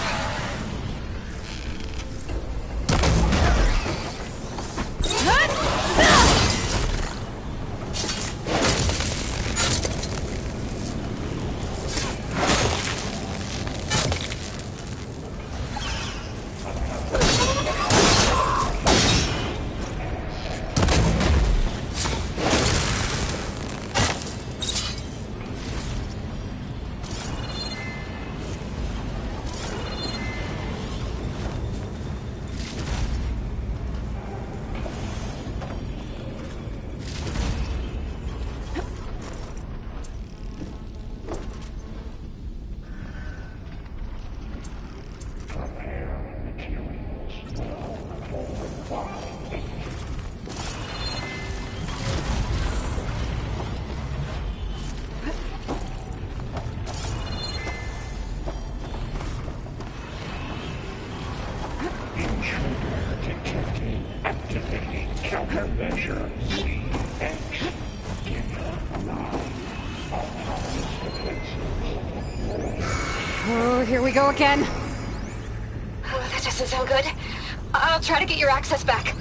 Oh, here we go again. Oh, that doesn't sound good. I'll try to get your access back.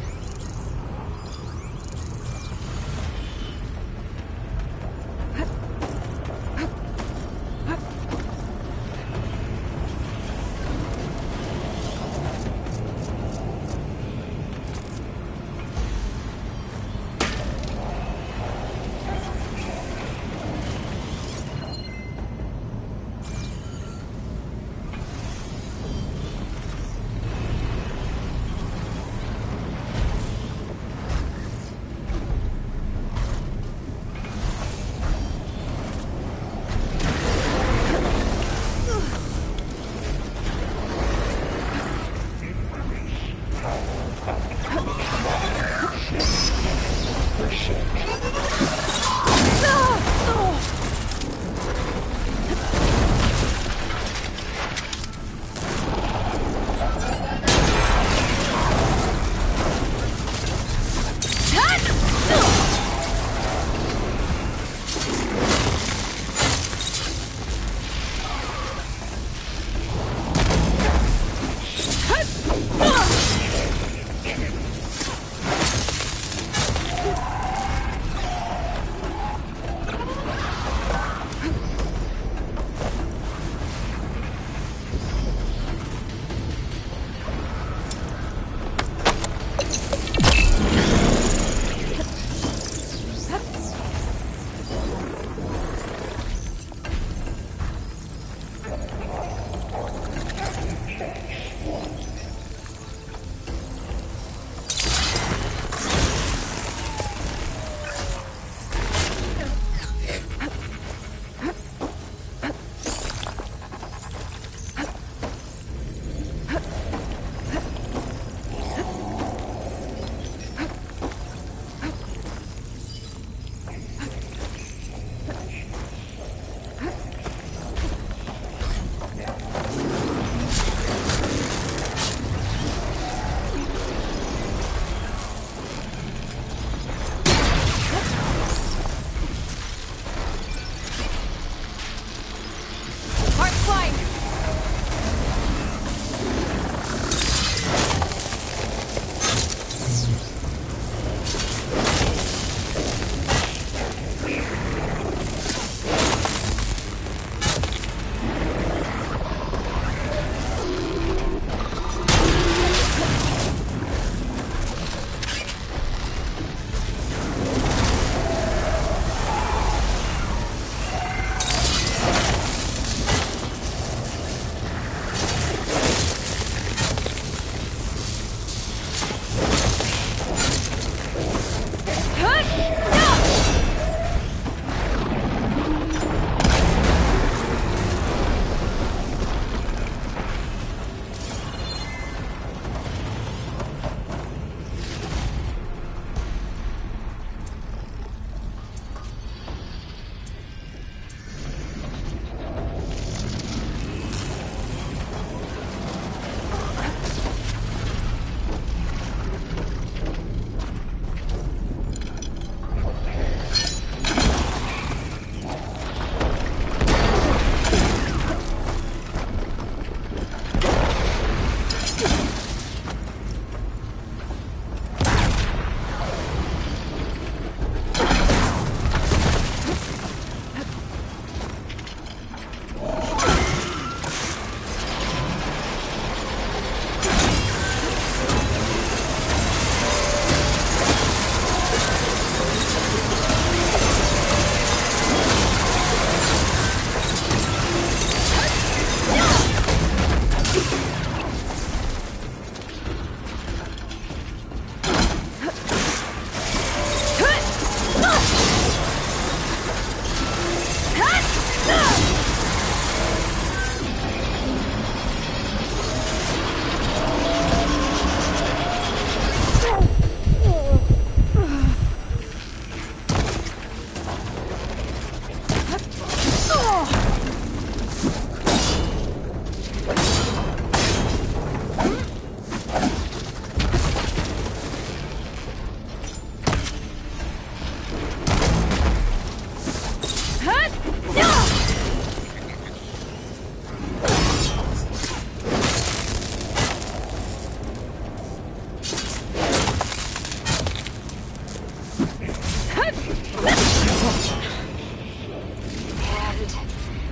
And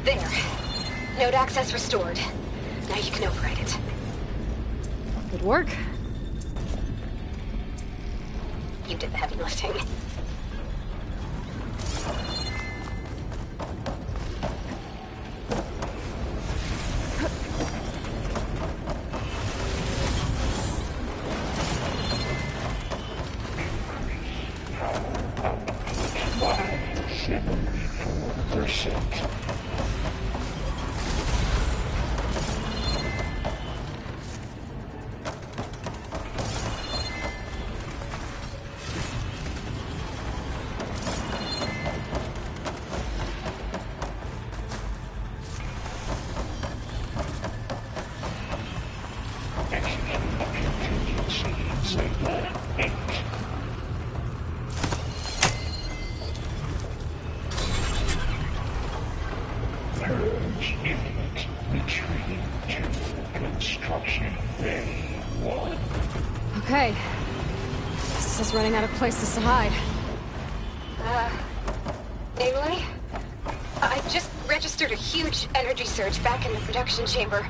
there. Node access restored. Now you can override it. Good work. You did the heavy lifting. Okay. This is running out of places to hide. Namely, I just registered a huge energy surge back in the production chamber.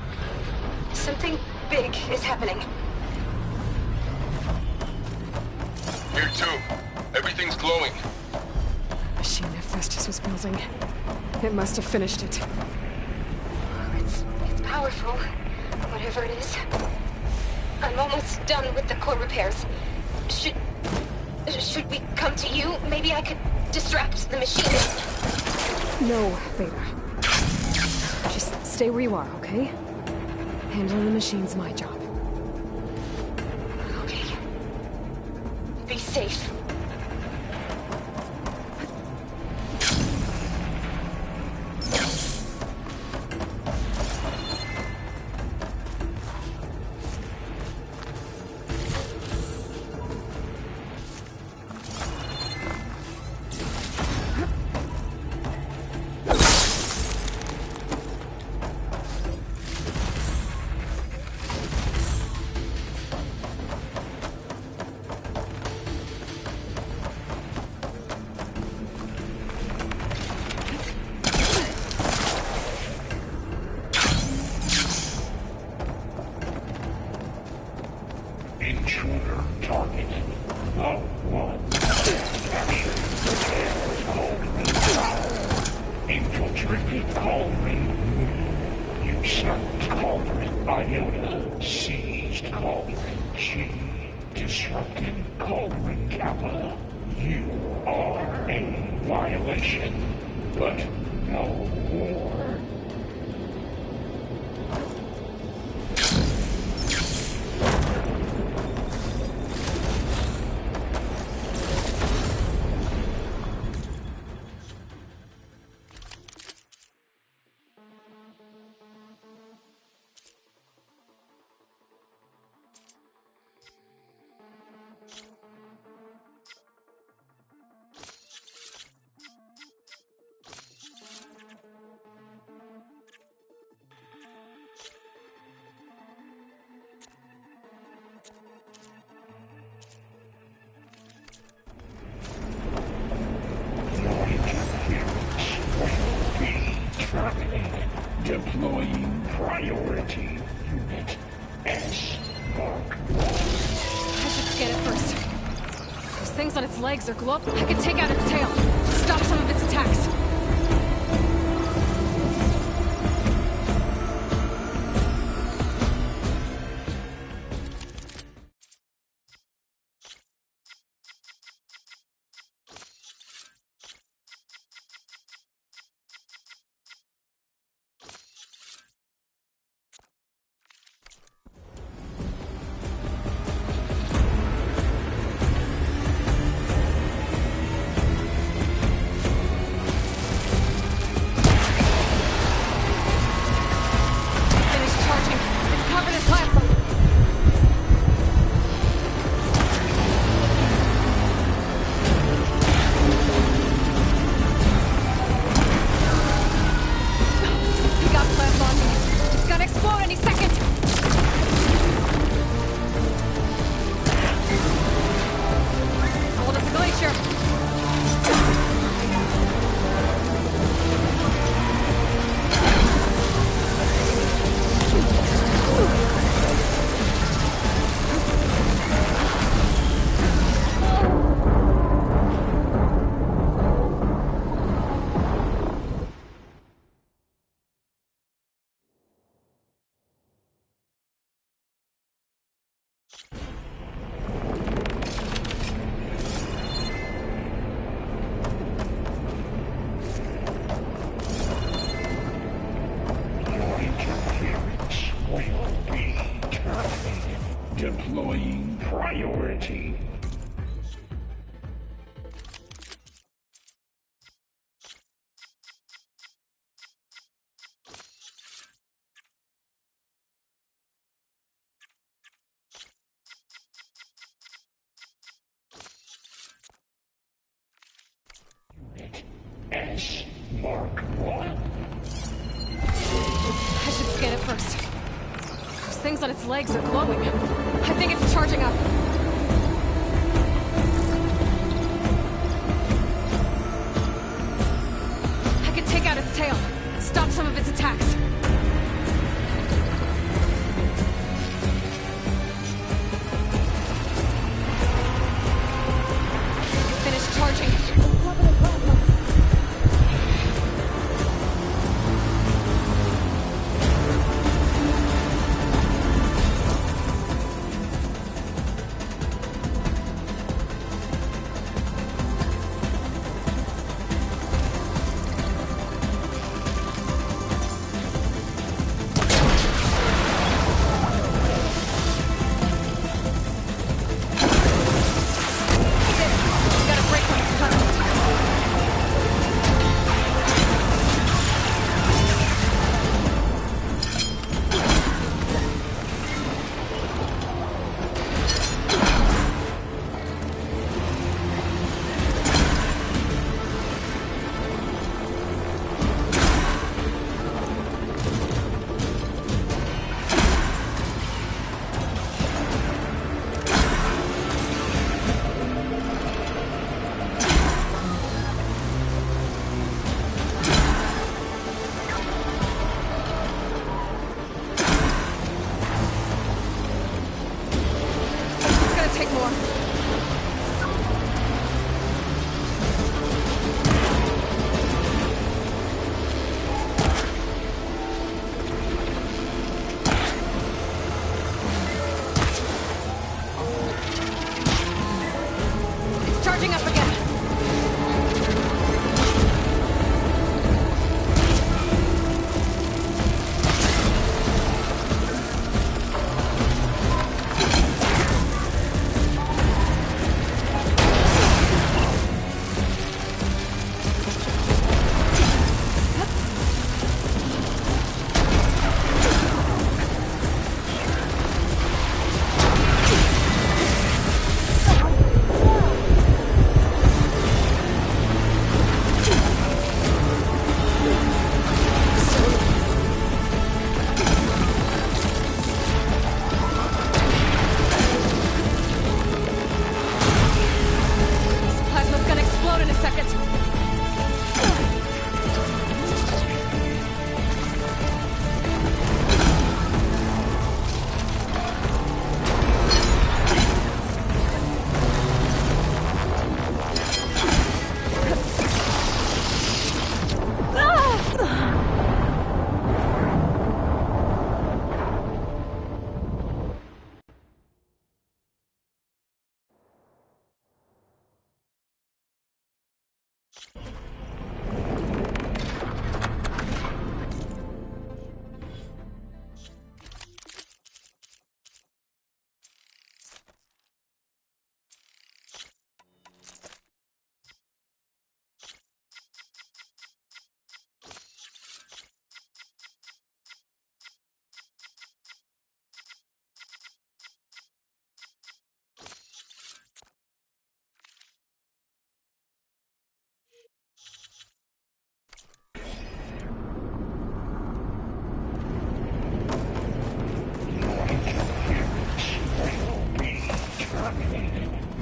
Something big is happening. Here too. Everything's glowing. Machine Hephaestus was building. It must have finished it. It's powerful, whatever it is. I'm almost done with the core repairs. Should we come to you? Maybe I could distract the machine. No, Beta. Just stay where you are, okay? Handling the machine's my job. Okay. Be safe. Intruder targeted. Lot 1. Capture Cauldron. Infiltrated Cauldron. Usurped Cauldron Iota. Seized Cauldron G. Disrupted Cauldron Kappa. You are a violation, but no more. Deploying priority unit S Mark 1. I should scan it first. Those things on its legs are glow. I can take out its tail. Stop some of its attacks. S Mark 1. I should scan it first. Those things on its legs are glowing. I think it's charging up. I can take out its tail. Stop some of its attacks. Finish charging.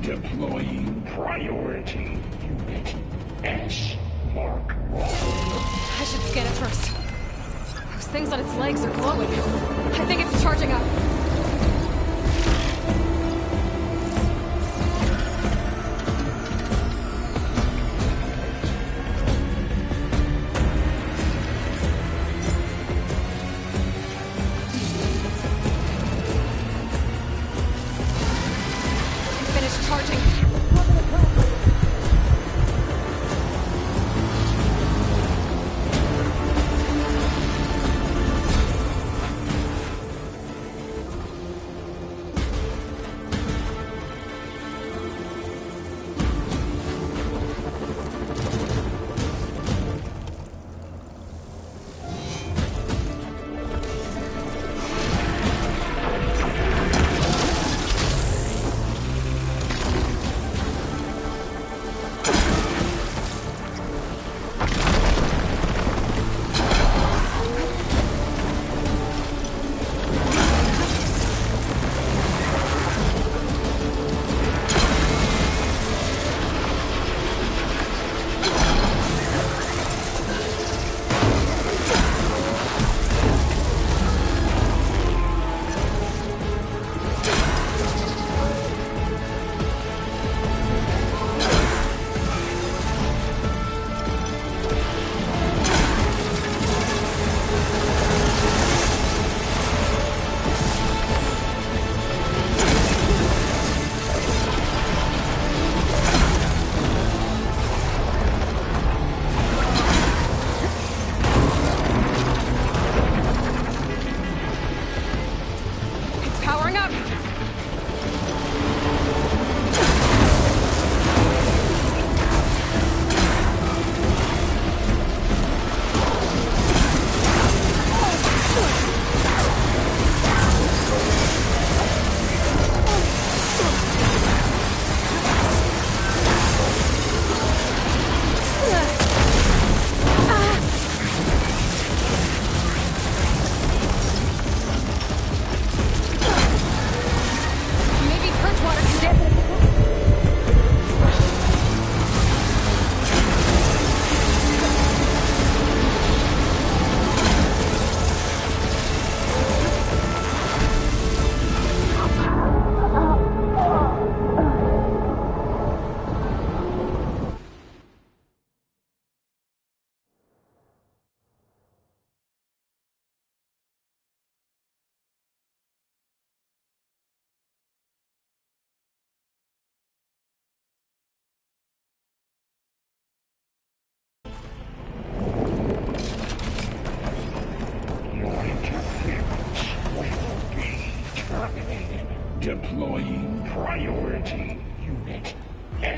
Deploying priority unit S Mark 1. I should scan it first. Those things on its legs are glowing. I think it's charging up. Finish charging.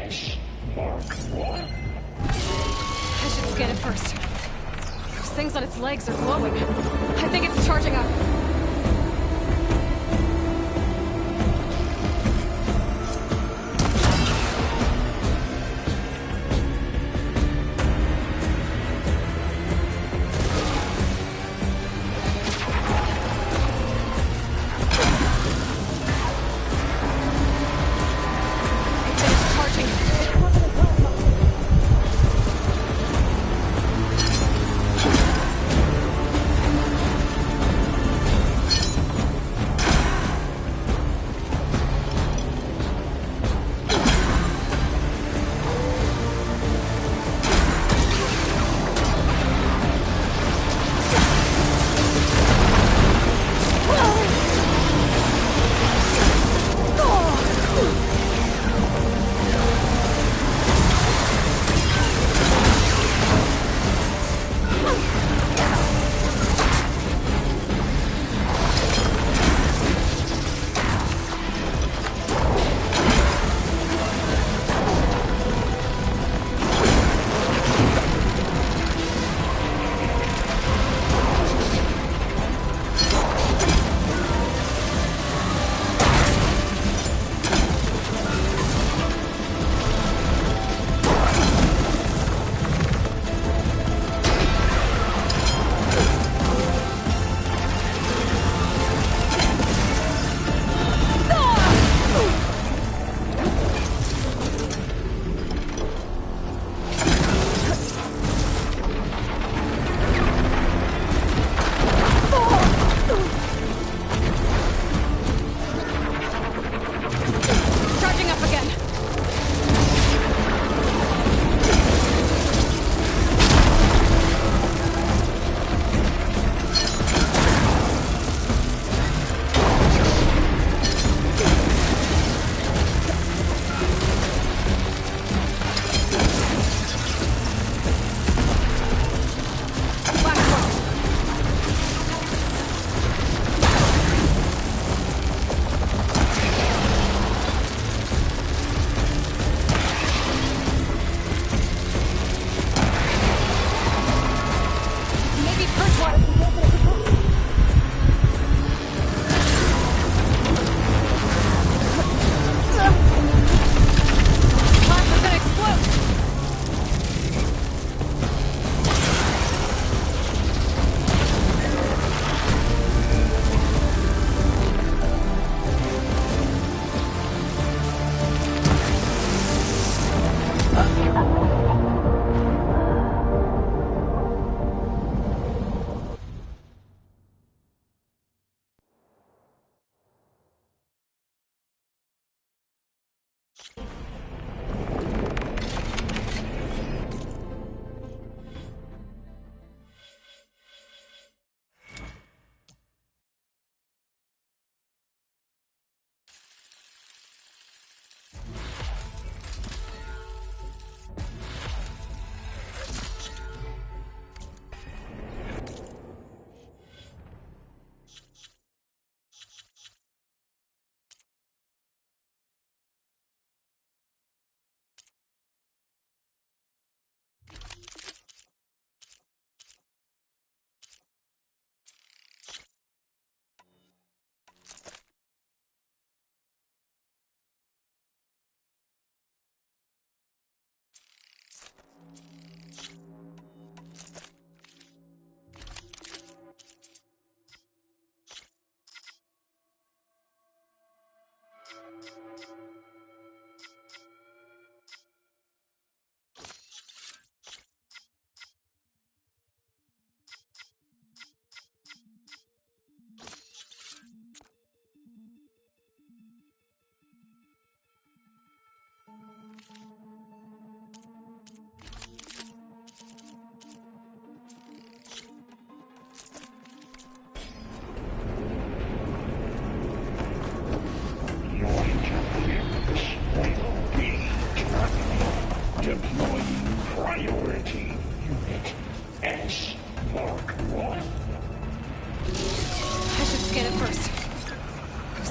S Mark 1. I should scan it first. Those things on its legs are glowing. I think it's charging up.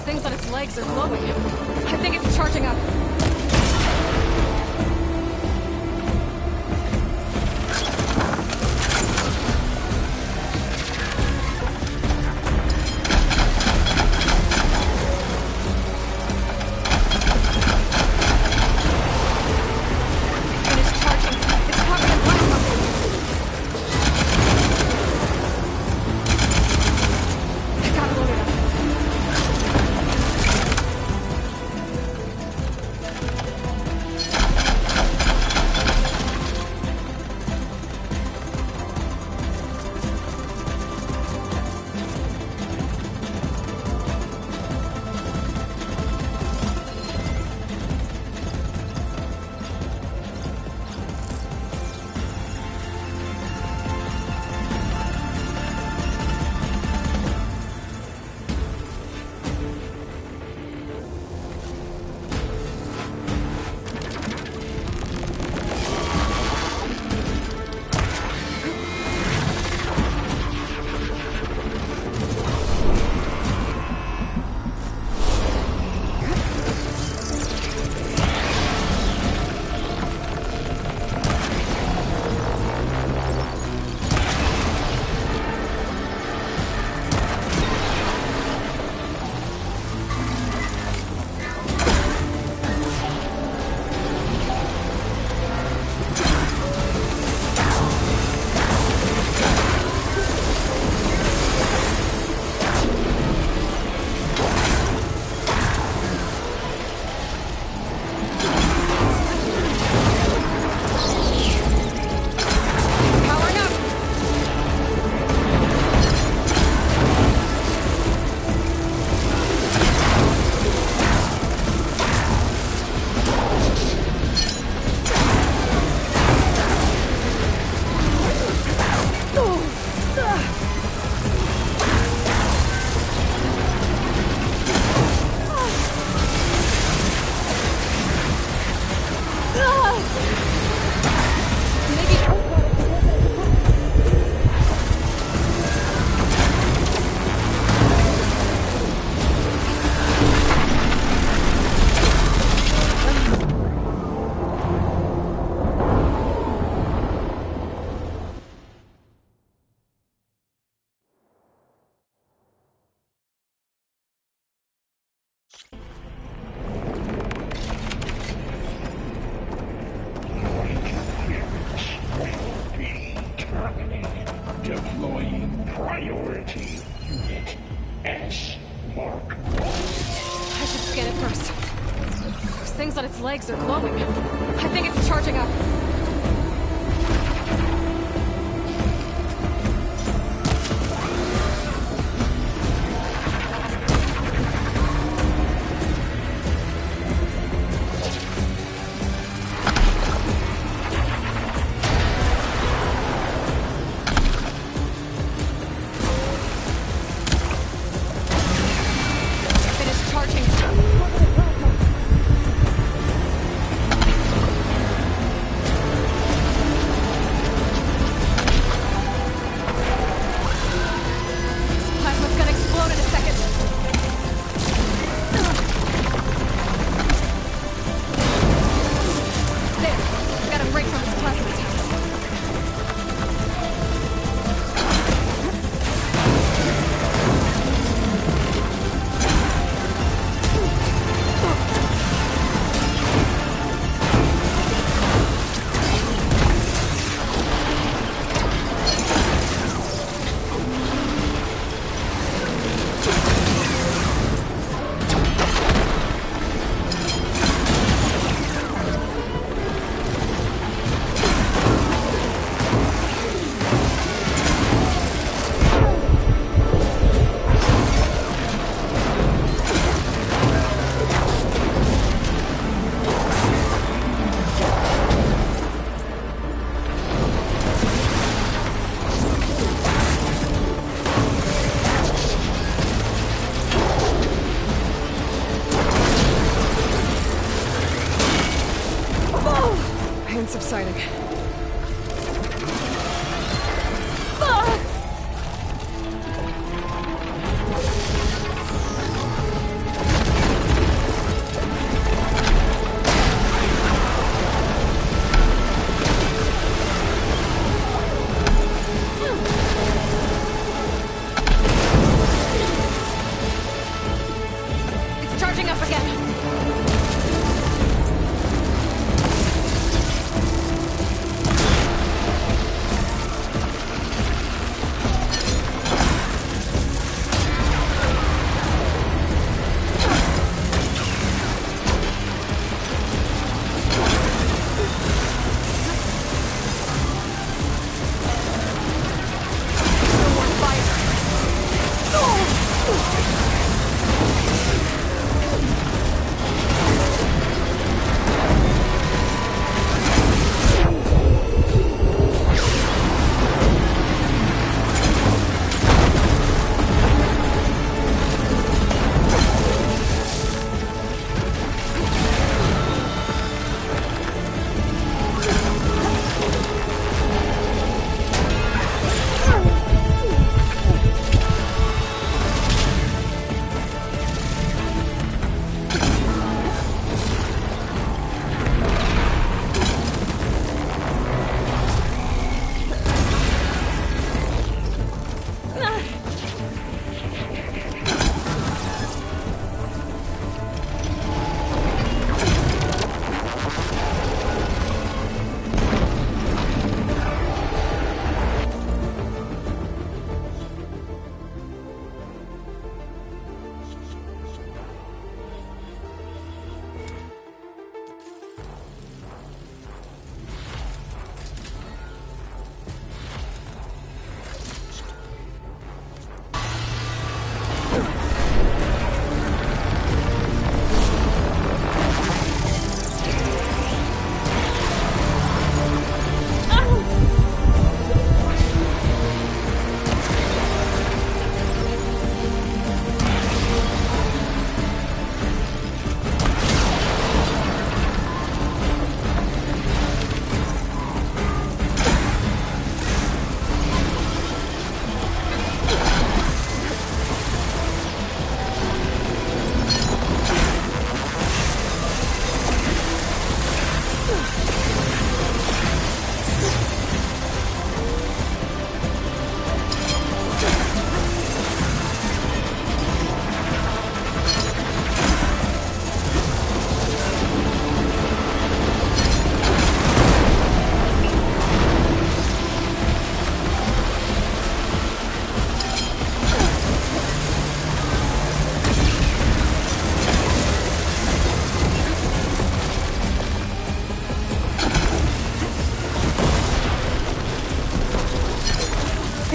Things on its legs are glowing. I think it's charging up. legs are glowing. I think it's charging up. Subsiding. It's charging up again.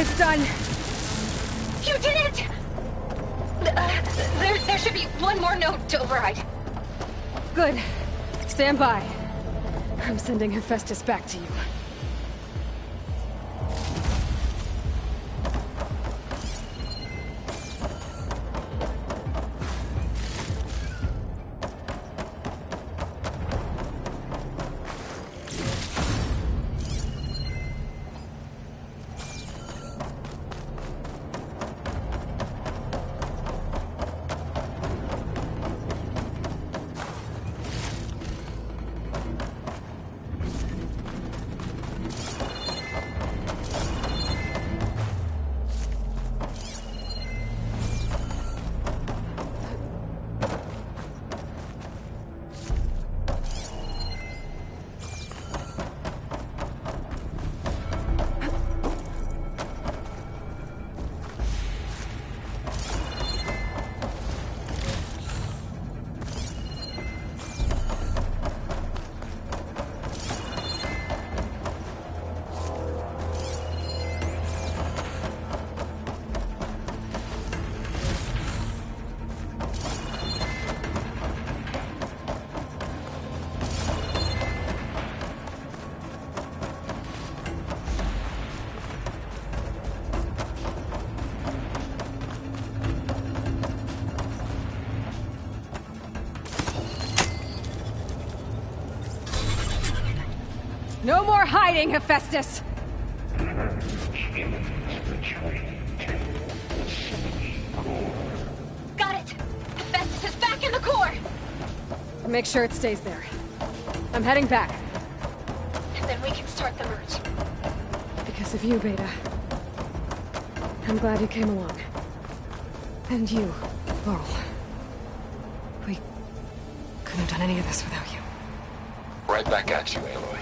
It's done. You did it! There should be one more node to override. Good. Stand by. I'm sending Hephaestus back to you. No more hiding, Hephaestus! Got it! Hephaestus is back in the core! Make sure it stays there. I'm heading back. And then we can start the merge. Because of you, Beta. I'm glad you came along. And you, Laurel. We couldn't have done any of this without you. Right back at you, Aloy.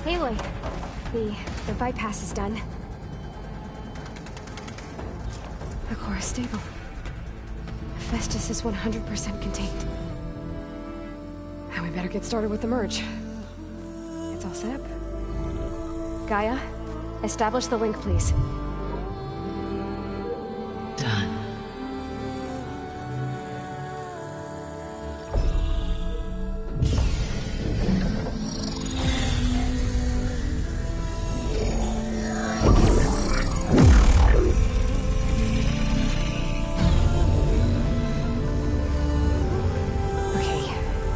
Aloy, the bypass is done. The core is stable. Hephaestus is 100% contained. And we better get started with the merge. It's all set up. Gaia, establish the link, please. Done.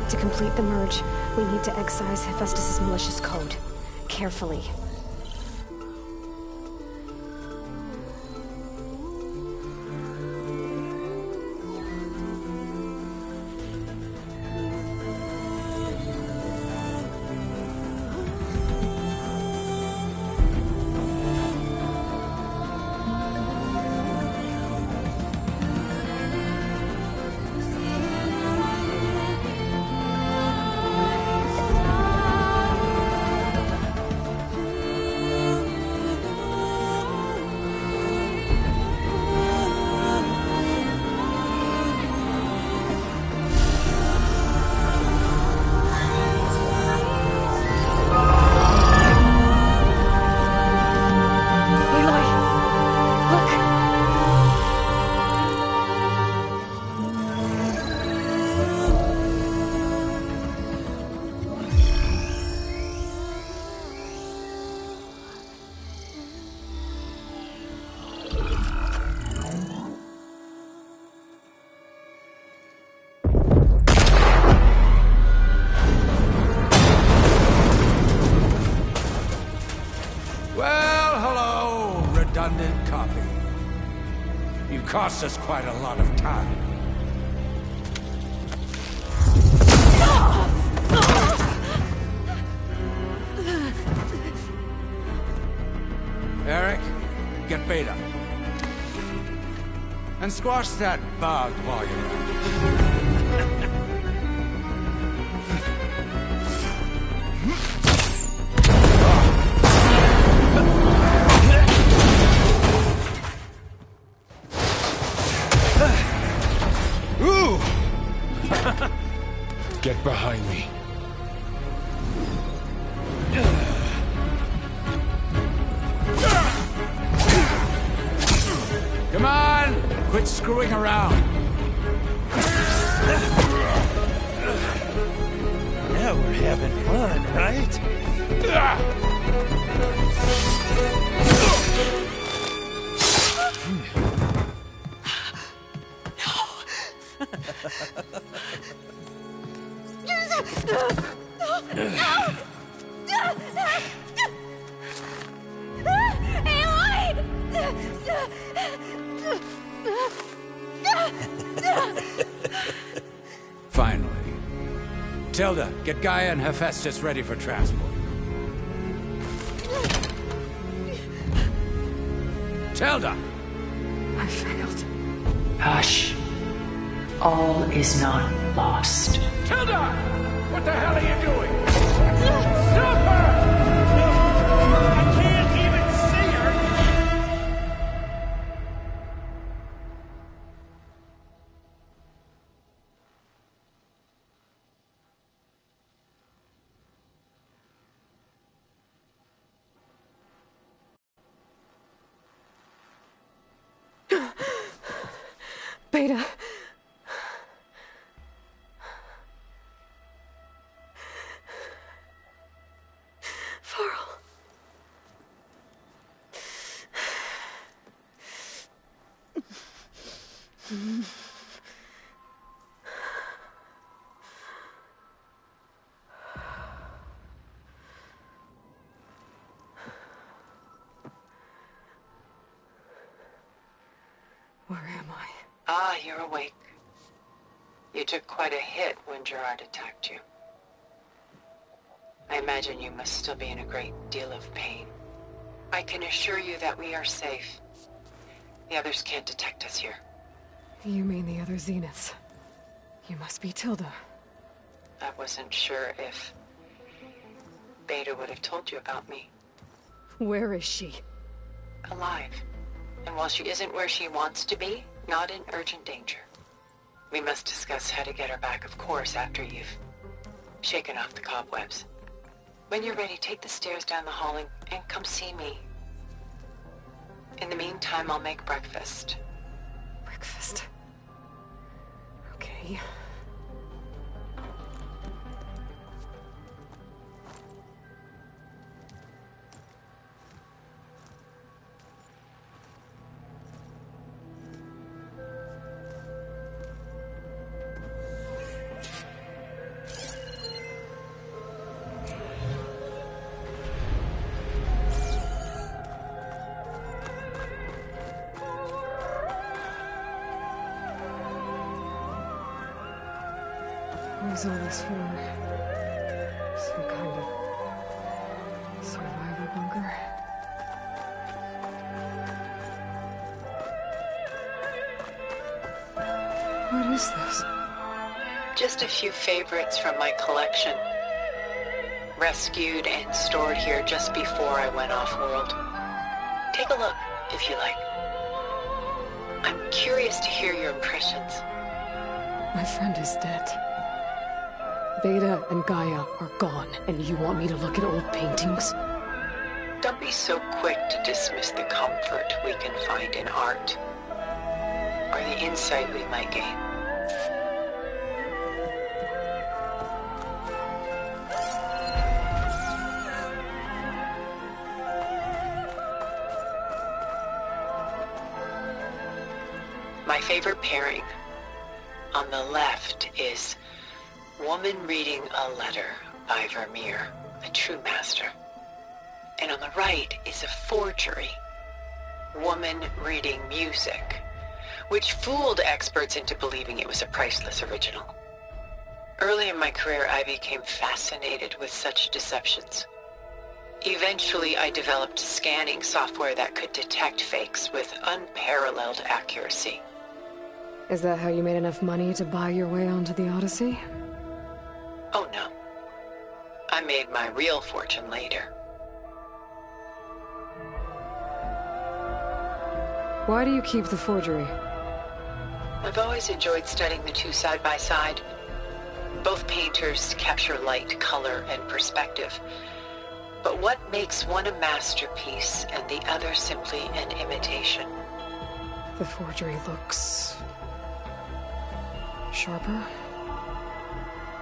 To complete the merge, we need to excise Hephaestus' malicious code. Carefully. Redundant copy. You cost us quite a lot of time. And squash that bug while you're at it. Ooh! Get behind me. Come on! Quit screwing around. Now we're having fun, right? Finally. Tilda, get Gaia and Hephaestus ready for transport. Tilda! I failed. Hush. All is not lost. Tilda! What the hell are you doing? Stop her! I can't even see her! Beta. Varl. Where am I? Ah, you're awake. You took quite a hit when Gerard attacked you. I imagine you must still be in a great deal of pain. I can assure you that we are safe. The others can't detect us here. You mean the other Zeniths? You must be Tilda. I wasn't sure if Beta would have told you about me. Where is she? Alive. And while she isn't where she wants to be, not in urgent danger. We must discuss how to get her back, of course, after you've shaken off the cobwebs. When you're ready, take the stairs down the hall and come see me. In the meantime, I'll make breakfast. Breakfast. Okay. What is all this for? Some kind of survivor bunker? What is this? Just a few favorites from my collection. Rescued and stored here just before I went off-world. Take a look, if you like. I'm curious to hear your impressions. My friend is dead. Beta and Gaia are gone, and you want me to look at old paintings? Don't be so quick to dismiss the comfort we can find in art, or the insight we might gain. My favorite pairing on the left is Woman Reading a Letter by Vermeer, a true master. And on the right is a forgery, Woman Reading Music, which fooled experts into believing it was a priceless original. Early in my career, I became fascinated with such deceptions. Eventually, I developed scanning software that could detect fakes with unparalleled accuracy. Is that how you made enough money to buy your way onto the Odyssey? Oh no. I made my real fortune later. Why do you keep the forgery? I've always enjoyed studying the two side by side. Both painters capture light, color, and perspective. But what makes one a masterpiece and the other simply an imitation? The forgery looks... sharper?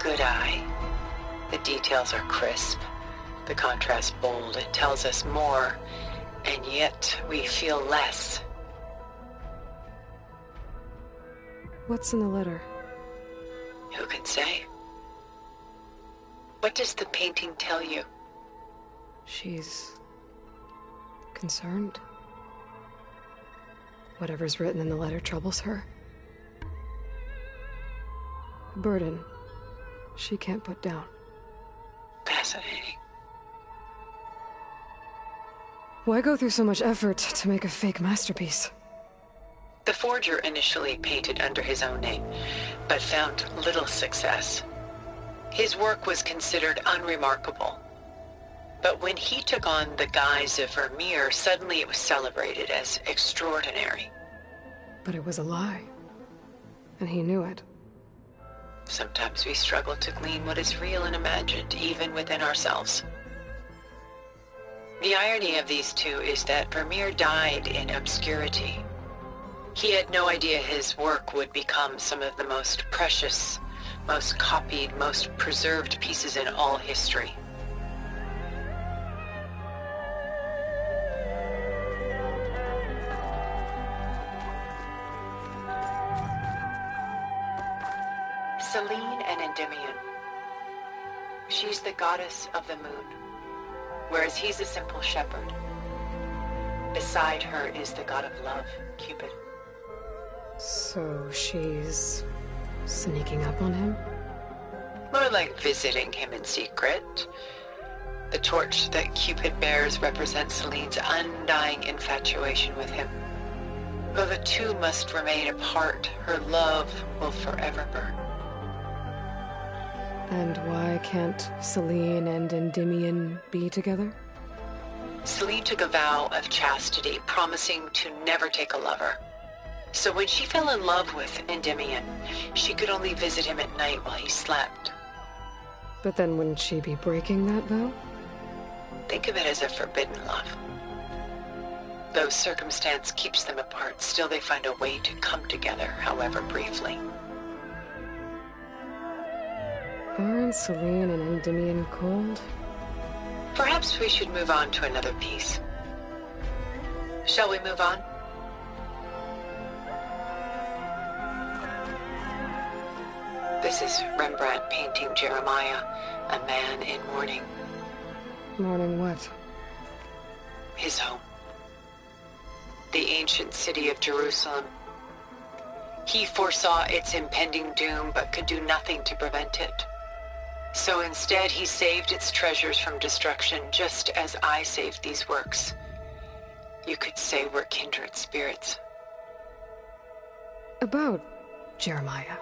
Good eye. The details are crisp. The contrast bold. It tells us more, and yet we feel less. What's in the letter? Who can say? What does the painting tell you? She's... concerned. Whatever's written in the letter troubles her. A burden she can't put down. Fascinating. Why go through so much effort to make a fake masterpiece? The forger initially painted under his own name, but found little success. His work was considered unremarkable. But when he took on the guise of Vermeer, suddenly it was celebrated as extraordinary. But it was a lie. And he knew it. Sometimes we struggle to glean what is real and imagined, even within ourselves. The irony of these two is that Vermeer died in obscurity. He had no idea his work would become some of the most precious, most copied, most preserved pieces in all history. Selene and Endymion. She's the goddess of the moon, whereas he's a simple shepherd. Beside her is the god of love, Cupid. So she's... sneaking up on him? More like visiting him in secret. The torch that Cupid bears represents Selene's undying infatuation with him. Though the two must remain apart, her love will forever burn. And why can't Selene and Endymion be together? Selene took a vow of chastity, promising to never take a lover. So when she fell in love with Endymion, she could only visit him at night while he slept. But then wouldn't she be breaking that vow? Think of it as a forbidden love. Though circumstance keeps them apart, still they find a way to come together, however briefly. Aren't Selene and Endymion cold? Perhaps we should move on to another piece. Shall we move on? This is Rembrandt painting Jeremiah, a man in mourning. Mourning what? His home. The ancient city of Jerusalem. He foresaw its impending doom, but could do nothing to prevent it. So instead, he saved its treasures from destruction, just as I saved these works. You could say we're kindred spirits. About Jeremiah.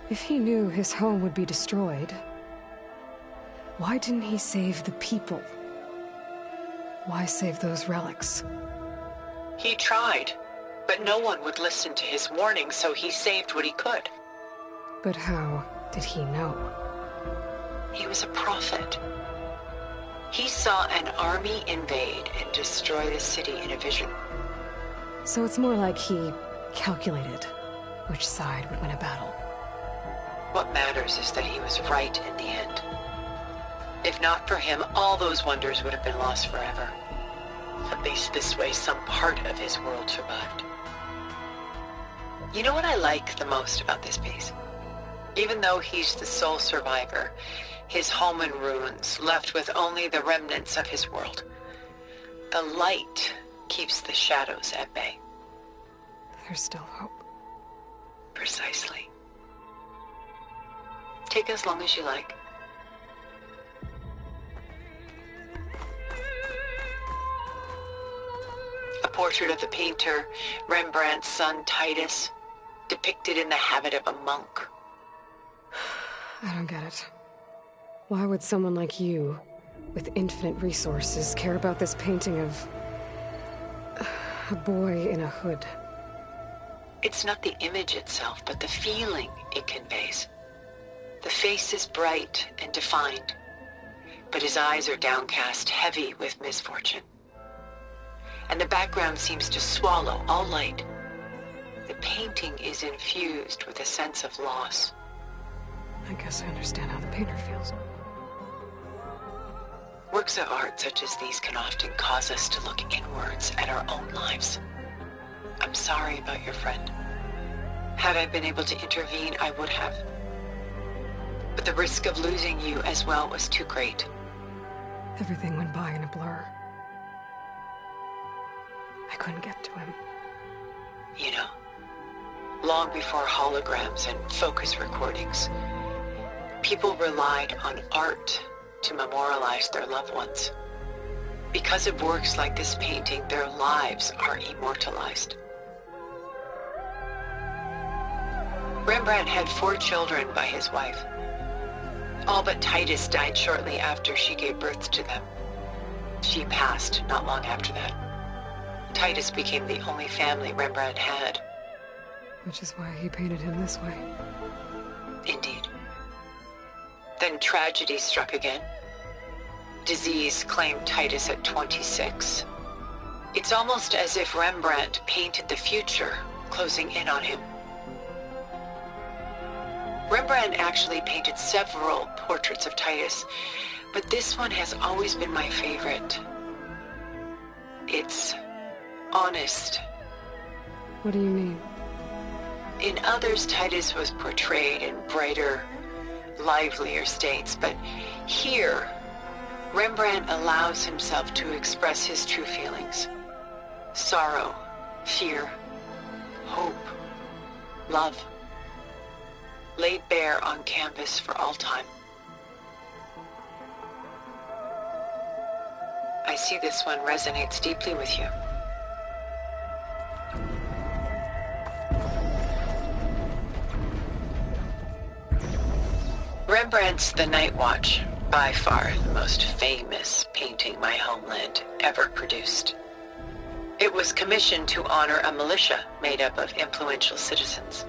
If he knew his home would be destroyed, why didn't he save the people? Why save those relics? He tried, but no one would listen to his warning, so he saved what he could. But how did he know? He was a prophet. He saw an army invade and destroy the city in a vision. So it's more like he calculated which side would win a battle. What matters is that he was right in the end. If not for him, all those wonders would have been lost forever. At least this way, some part of his world survived. You know what I like the most about this piece? Even though he's the sole survivor, his home in ruins, left with only the remnants of his world. The light keeps the shadows at bay. There's still hope. Precisely. Take as long as you like. A portrait of the painter, Rembrandt's son Titus. depicted in the habit of a monk. I don't get it. Why would someone like you, with infinite resources, care about this painting of a boy in a hood? It's not the image itself, but the feeling it conveys. The face is bright and defined, but his eyes are downcast, heavy with misfortune. And the background seems to swallow all light. The painting is infused with a sense of loss. I guess I understand how the painter feels. Works of art such as these can often cause us to look inwards at our own lives. I'm sorry about your friend. Had I been able to intervene, I would have. But the risk of losing you as well was too great. Everything went by in a blur. I couldn't get to him. You know, long before holograms and focus recordings, people relied on art to memorialize their loved ones. Because of works like this painting, their lives are immortalized. Rembrandt had 4 children by his wife. All but Titus died shortly after she gave birth to them. She passed not long after that. Titus became the only family Rembrandt had. Which is why he painted him this way. Indeed. Then tragedy struck again. Disease claimed Titus at 26. It's almost as if Rembrandt painted the future, closing in on him. Rembrandt actually painted several portraits of Titus, but this one has always been my favorite. It's honest. What do you mean? In others, Titus was portrayed in brighter, livelier states, but here, Rembrandt allows himself to express his true feelings. Sorrow, fear, hope, love. Laid bare on canvas for all time. I see this one resonates deeply with you. Rembrandt's The Night Watch, by far the most famous painting my homeland ever produced. It was commissioned to honor a militia made up of influential citizens.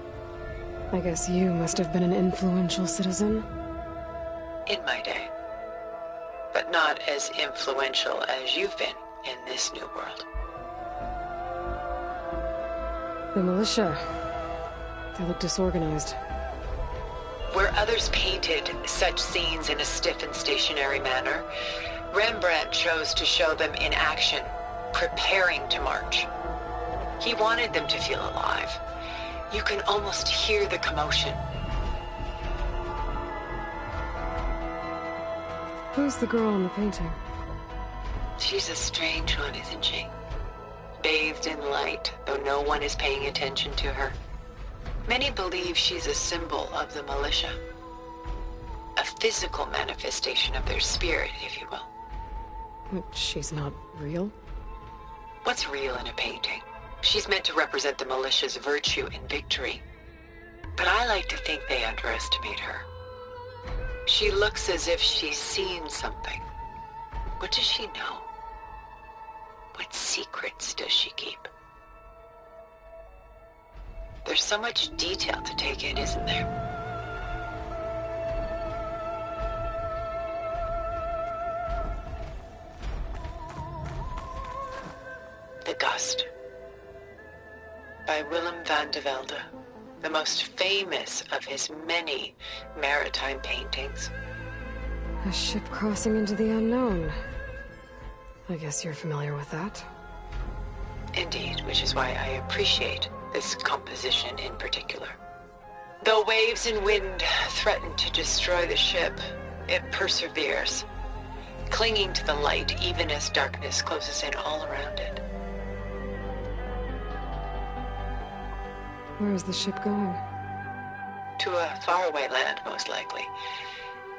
I guess you must have been an influential citizen. In my day. But not as influential as you've been in this new world. The militia. They look disorganized. Where others painted such scenes in a stiff and stationary manner, Rembrandt chose to show them in action, preparing to march. He wanted them to feel alive. You can almost hear the commotion. Who's the girl in the painting? She's a strange one, isn't she? Bathed in light, though no one is paying attention to her. Many believe she's a symbol of the militia. A physical manifestation of their spirit, if you will. But she's not real? What's real in a painting? She's meant to represent the militia's virtue and victory. But I like to think they underestimate her. She looks as if she's seen something. What does she know? What secrets does she keep? There's so much detail to take in, isn't there? The Gust. By Willem van de Velde, the most famous of his many maritime paintings. A ship crossing into the unknown. I guess you're familiar with that. Indeed, which is why I appreciate this composition in particular. Though waves and wind threaten to destroy the ship, it perseveres, clinging to the light even as darkness closes in all around it. Where is the ship going? To a faraway land, most likely.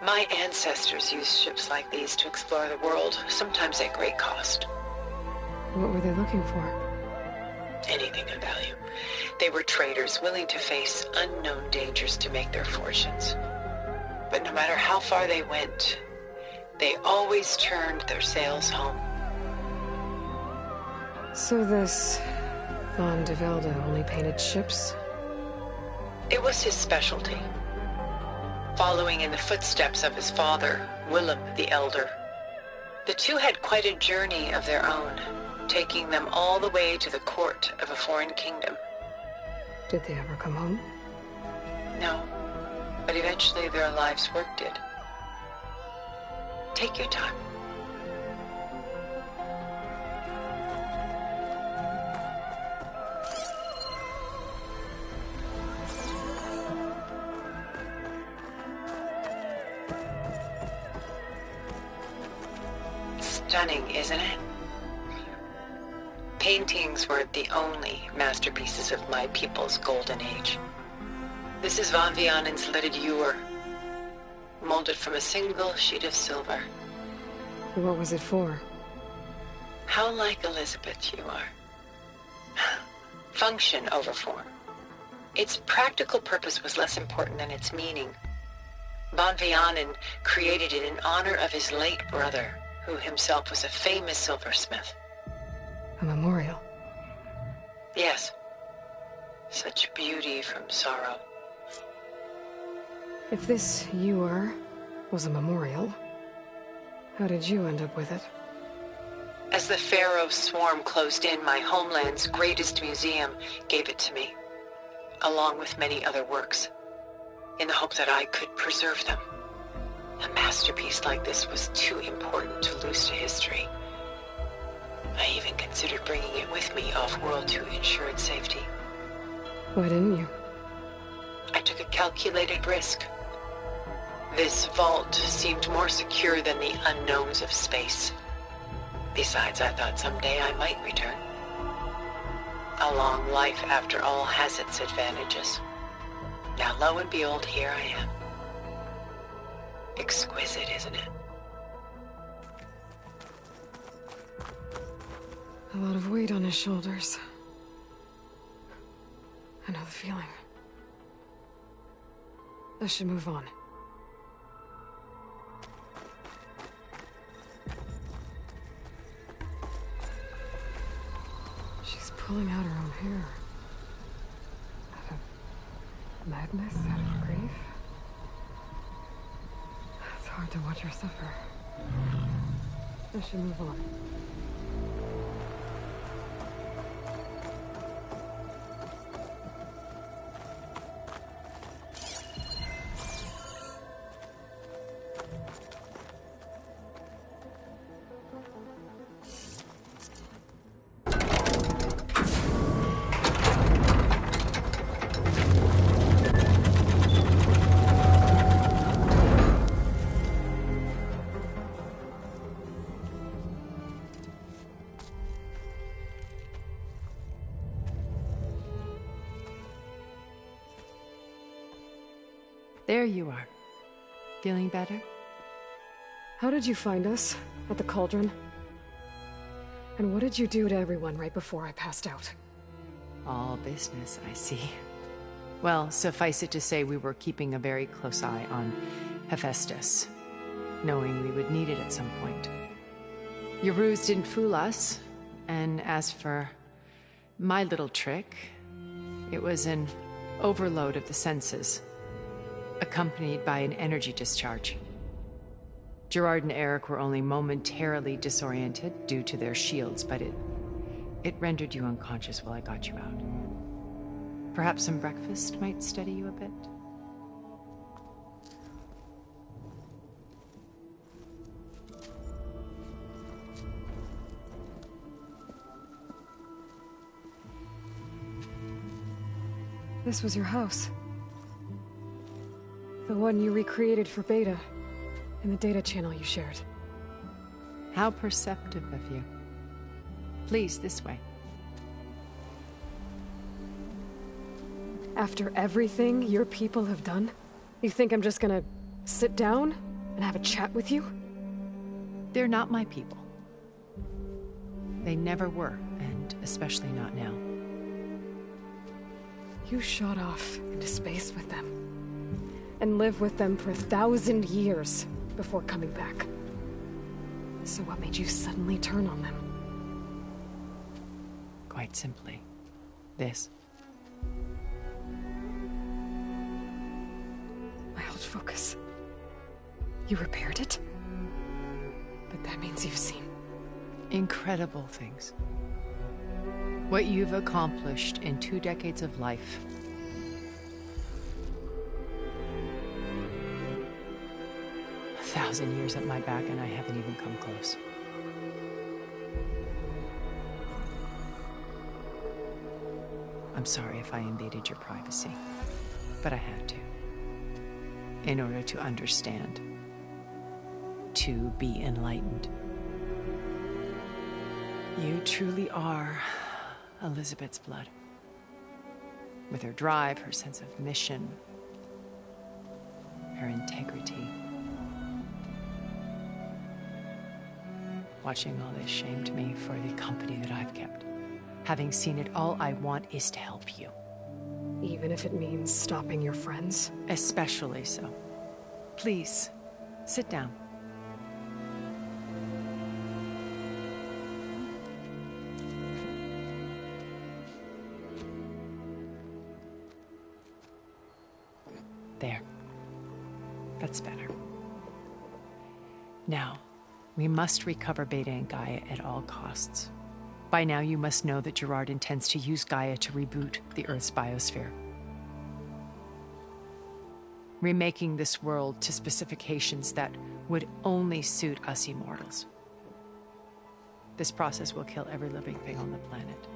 My ancestors used ships like these to explore the world, sometimes at great cost. What were they looking for? anything of value. They were traders willing to face unknown dangers to make their fortunes. But no matter how far they went, they always turned their sails home. So this Von de Velde only painted ships? It was his specialty. Following in the footsteps of his father, Willem the Elder. The two had quite a journey of their own, taking them all the way to the court of a foreign kingdom. Did they ever come home? No, but eventually their lives' work did. Take your time. Stunning, isn't it? Paintings weren't the only masterpieces of my people's golden age. This is Von Vianen's lidded ewer, molded from a single sheet of silver. What was it for? How like Elizabeth you are. Function over form. Its practical purpose was less important than its meaning. Von Vianen created it in honor of his late brother, who himself was a famous silversmith. A memorial? Yes. Such beauty from sorrow. If this ewer was a memorial, how did you end up with it? As the Pharaoh swarm closed in, my homeland's greatest museum gave it to me, along with many other works, in the hope that I could preserve them. A masterpiece like this was too important to lose to history. I even considered bringing it with me off-world to ensure its safety. Why didn't you? I took a calculated risk. This vault seemed more secure than the unknowns of space. Besides, I thought someday I might return. A long life, after all, has its advantages. Now, lo and behold, here I am. Exquisite, isn't it? A lot of weight on his shoulders. I know the feeling. I should move on. She's pulling out her own hair. Out of madness, out of grief. It's hard to watch her suffer. I should move on. There you are. Feeling better? How did you find us? At the cauldron? And what did you do to everyone right before I passed out? All business, I see. Well, suffice it to say we were keeping a very close eye on Hephaestus, knowing we would need it at some point. Your ruse didn't fool us, and as for my little trick, it was an overload of the senses, accompanied by an energy discharge. Gerard and Eric were only momentarily disoriented due to their shields, but it rendered you unconscious while I got you out. Perhaps some breakfast might steady you a bit? This was your house. The one you recreated for Beta, in the data channel you shared. How perceptive of you. Please, this way. After everything your people have done, you think I'm just gonna sit down and have a chat with you? They're not my people. They never were, and especially not now. You shot off into space with them. And lived with them for 1,000 years before coming back. So what made you suddenly turn on them? Quite simply, this. My old focus. You repaired it? But that means you've seen... incredible things. What you've accomplished in 2 decades of life. A 1,000 years at my back and I haven't even come close. I'm sorry if I invaded your privacy, but I had to. In order to understand. To be enlightened. You truly are Elizabeth's blood. With her drive, her sense of mission, her integrity. Watching all this shamed me for the company that I've kept. Having seen it, all I want is to help you. Even if it means stopping your friends? Especially so. Please, sit down. There. That's better. Now, we must recover Beta and Gaia at all costs. By now, you must know that Gerard intends to use Gaia to reboot the Earth's biosphere. Remaking this world to specifications that would only suit us immortals. This process will kill every living thing on the planet.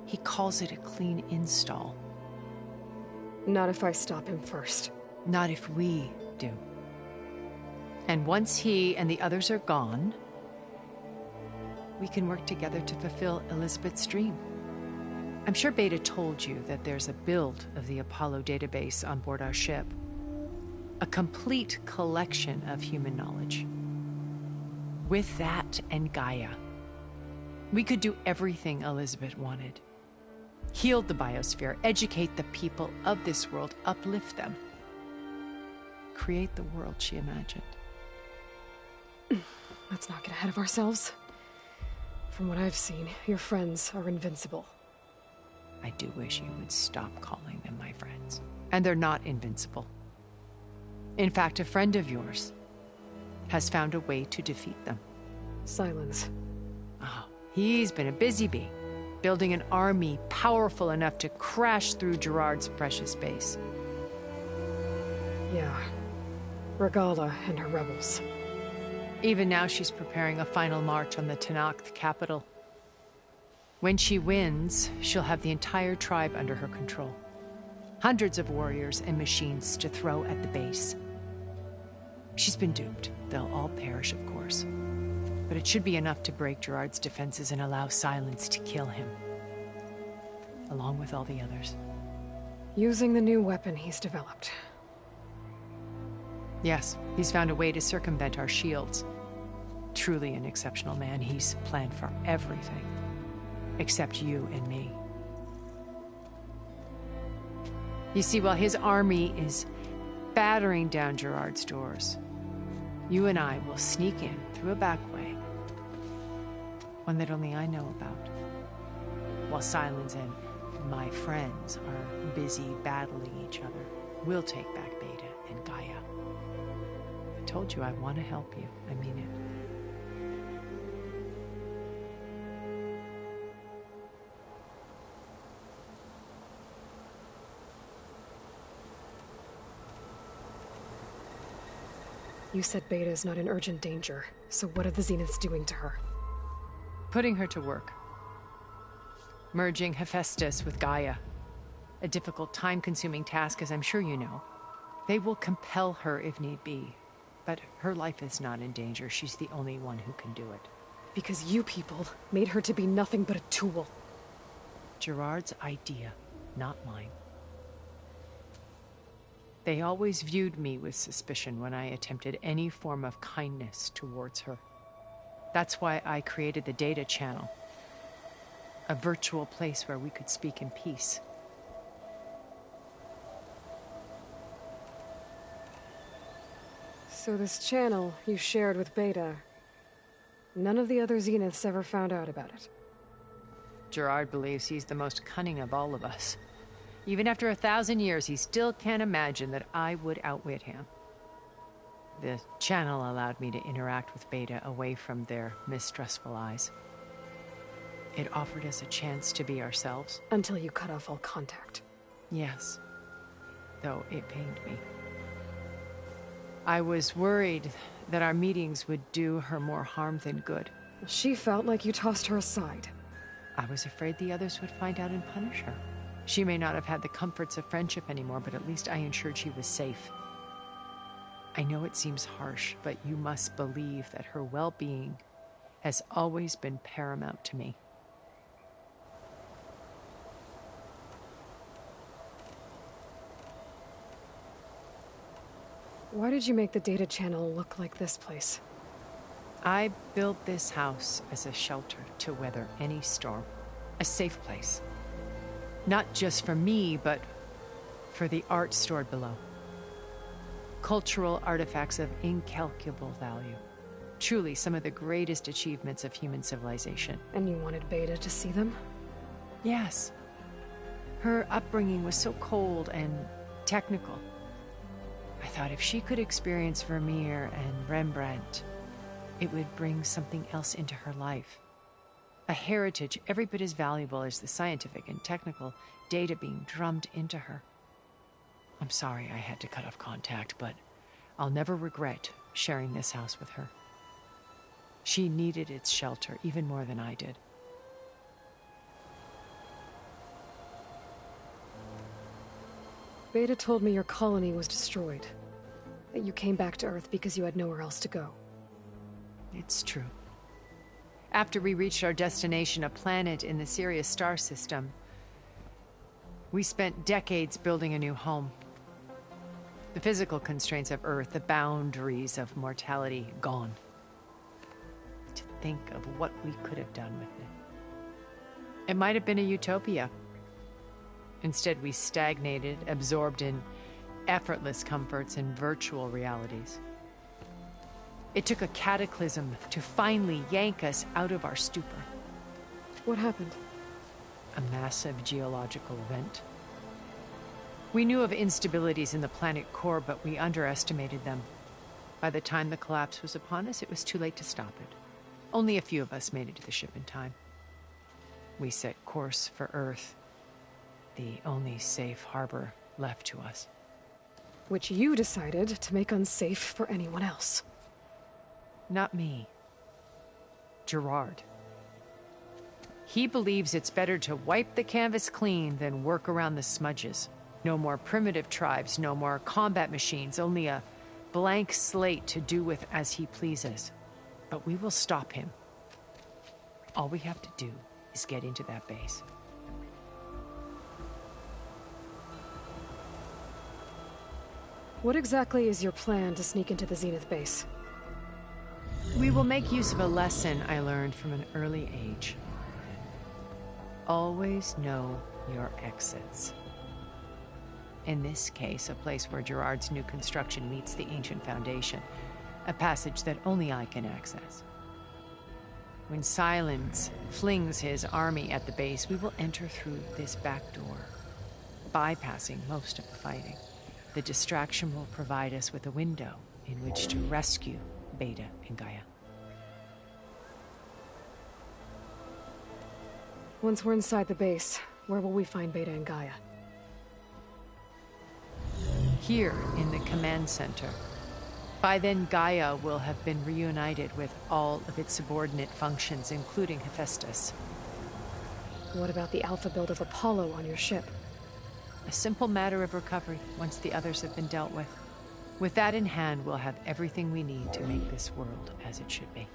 He calls it a clean install. Not if I stop him first. Not if we do. And once he and the others are gone, we can work together to fulfill Elizabeth's dream. I'm sure Beta told you that there's a build of the Apollo database on board our ship. A complete collection of human knowledge. With that and Gaia, we could do everything Elizabeth wanted. Heal the biosphere, educate the people of this world, uplift them. Create the world she imagined. Let's not get ahead of ourselves. From what I've seen, your friends are invincible. I do wish you would stop calling them my friends. And they're not invincible. In fact, a friend of yours has found a way to defeat them. Silence. Oh, he's been a busy bee, building an army powerful enough to crash through Gerard's precious base. Yeah. Regala and her rebels. Even now she's preparing a final march on the Tenakth capital. When she wins, she'll have the entire tribe under her control. Hundreds of warriors and machines to throw at the base. She's been duped. They'll all perish, of course. But it should be enough to break Gerard's defenses and allow Silence to kill him. Along with all the others. Using the new weapon he's developed. Yes, he's found a way to circumvent our shields. Truly an exceptional man. He's planned for everything. Except you and me. You see, while his army is battering down Gerard's doors, you and I will sneak in through a back way. One that only I know about. While Silence and my friends are busy battling each other, we'll take back Beta and Gaia. I told you I want to help you. I mean it. You said Beta is not in urgent danger, so what are the Zeniths doing to her? Putting her to work. Merging Hephaestus with Gaia. A difficult, time-consuming task, as I'm sure you know. They will compel her if need be. But her life is not in danger. She's the only one who can do it. Because you people made her to be nothing but a tool. Gerard's idea, not mine. They always viewed me with suspicion when I attempted any form of kindness towards her. That's why I created the data channel. A virtual place where we could speak in peace. So this channel you shared with Beta, none of the other Zeniths ever found out about it? Gerard believes he's the most cunning of all of us. Even after 1,000 years, he still can't imagine that I would outwit him. The channel allowed me to interact with Beta away from their mistrustful eyes. It offered us a chance to be ourselves. Until you cut off all contact. Yes. Though it pained me. I was worried that our meetings would do her more harm than good. She felt like you tossed her aside. I was afraid the others would find out and punish her. She may not have had the comforts of friendship anymore, but at least I ensured she was safe. I know it seems harsh, but you must believe that her well-being has always been paramount to me. Why did you make the data channel look like this place? I built this house as a shelter to weather any storm. A safe place. Not just for me, but for the art stored below. Cultural artifacts of incalculable value. Truly some of the greatest achievements of human civilization. And you wanted Beta to see them? Yes. Her upbringing was so cold and technical. I thought if she could experience Vermeer and Rembrandt, it would bring something else into her life. A heritage every bit as valuable as the scientific and technical data being drummed into her. I'm sorry I had to cut off contact, but I'll never regret sharing this house with her. She needed its shelter even more than I did. Beta told me your colony was destroyed. That you came back to Earth because you had nowhere else to go. It's true. After we reached our destination, a planet in the Sirius star system, we spent decades building a new home. The physical constraints of Earth, the boundaries of mortality, gone. To think of what we could have done with it. It might have been a utopia. Instead, we stagnated, absorbed in effortless comforts and virtual realities. It took a cataclysm to finally yank us out of our stupor. What happened? A massive geological event. We knew of instabilities in the planet core, but we underestimated them. By the time the collapse was upon us, it was too late to stop it. Only a few of us made it to the ship in time. We set course for Earth, the only safe harbor left to us. Which you decided to make unsafe for anyone else. Not me. Gerard. He believes it's better to wipe the canvas clean than work around the smudges. No more primitive tribes, no more combat machines, only a blank slate to do with as he pleases. But we will stop him. All we have to do is get into that base. What exactly is your plan to sneak into the Zenith base? We will make use of a lesson I learned from an early age. Always know your exits. In this case, a place where Gerard's new construction meets the ancient foundation, a passage that only I can access. When Silence flings his army at the base, we will enter through this back door, bypassing most of the fighting. The distraction will provide us with a window in which to rescue Beta and Gaia. Once we're inside the base, where will we find Beta and Gaia? Here in the command center. By then, Gaia will have been reunited with all of its subordinate functions, including Hephaestus. What about the alpha build of Apollo on your ship? A simple matter of recovery once the others have been dealt with. With that in hand, we'll have everything we need to make this world as it should be.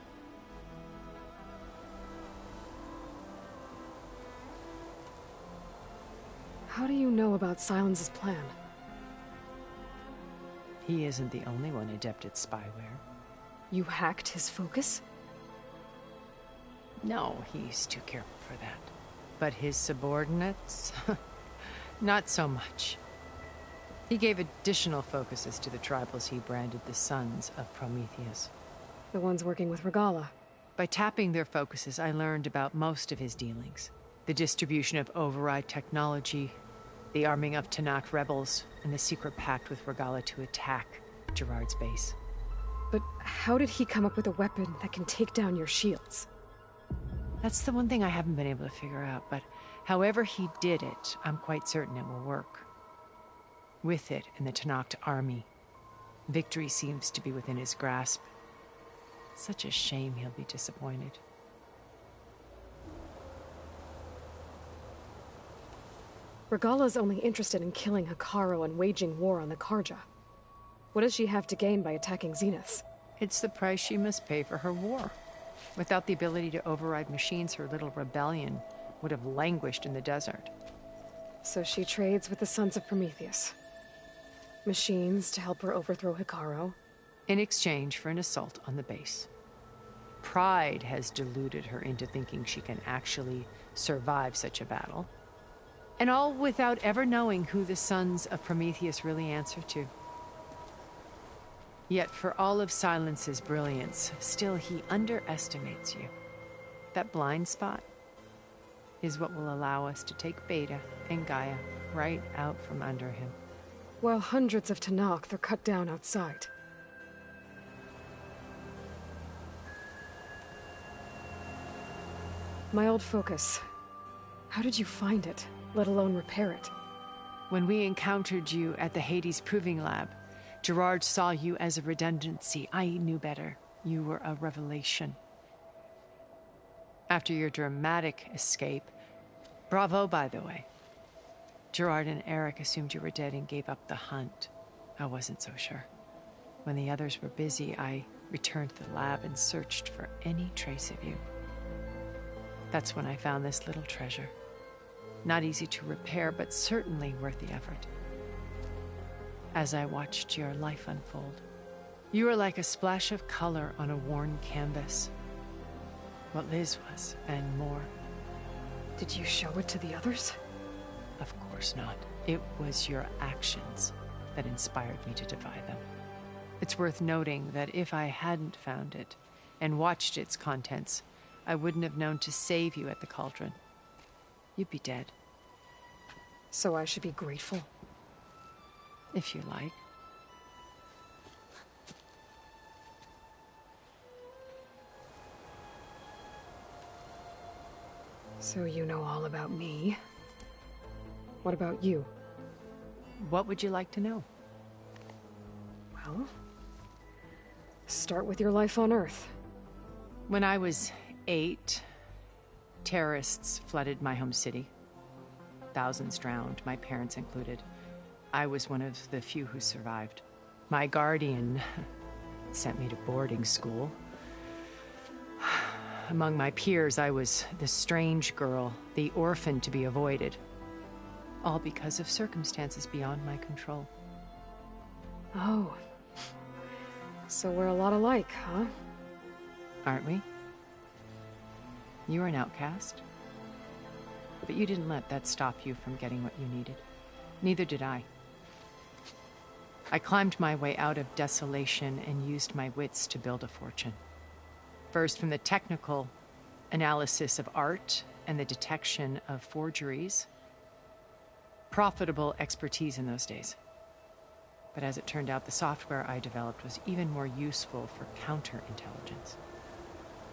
How do you know about Silence's plan? He isn't the only one adept at spyware. You hacked his focus? No, he's too careful for that. But his subordinates? Not so much. He gave additional focuses to the tribals he branded the Sons of Prometheus. The ones working with Regala. By tapping their focuses, I learned about most of his dealings. The distribution of override technology, the arming of Tanakh rebels, and the secret pact with Regala to attack Gerard's base. But how did he come up with a weapon that can take down your shields? That's the one thing I haven't been able to figure out, but however he did it, I'm quite certain it will work. With it and the Tanakh army, victory seems to be within his grasp. Such a shame he'll be disappointed. Regala's only interested in killing Hekarro and waging war on the Karja. What does she have to gain by attacking Zeniths? It's the price she must pay for her war. Without the ability to override machines, her little rebellion would have languished in the desert. So she trades with the Sons of Prometheus. Machines to help her overthrow Hekarro. In exchange for an assault on the base. Pride has deluded her into thinking she can actually survive such a battle. And all without ever knowing who the Sons of Prometheus really answer to. Yet for all of Silence's brilliance, still he underestimates you. That blind spot is what will allow us to take Beta and Gaia right out from under him. While hundreds of Tanakh are cut down outside. My old focus. How did you find it, let alone repair it? When we encountered you at the Hades Proving Lab, Gerard saw you as a redundancy. I knew better. You were a revelation. After your dramatic escape, bravo, by the way. Gerard and Eric assumed you were dead and gave up the hunt. I wasn't so sure. When the others were busy, I returned to the lab and searched for any trace of you. That's when I found this little treasure. Not easy to repair, but certainly worth the effort. As I watched your life unfold, you were like a splash of color on a worn canvas. What Liz was, and more. Did you show it to the others? Of course not. It was your actions that inspired me to defy them. It's worth noting that if I hadn't found it and watched its contents, I wouldn't have known to save you at the cauldron. You'd be dead. So I should be grateful? If you like. So you know all about me. What about you? What would you like to know? Well, start with your life on Earth. When I was 8, terrorists flooded my home city. Thousands drowned, my parents included. I was one of the few who survived. My guardian sent me to boarding school. Among my peers, I was the strange girl, the orphan to be avoided. All because of circumstances beyond my control. Oh. So we're a lot alike, huh? Aren't we? You were an outcast. But you didn't let that stop you from getting what you needed. Neither did I. I climbed my way out of desolation and used my wits to build a fortune. First, from the technical analysis of art and the detection of forgeries. Profitable expertise in those days. But as it turned out, the software I developed was even more useful for counterintelligence.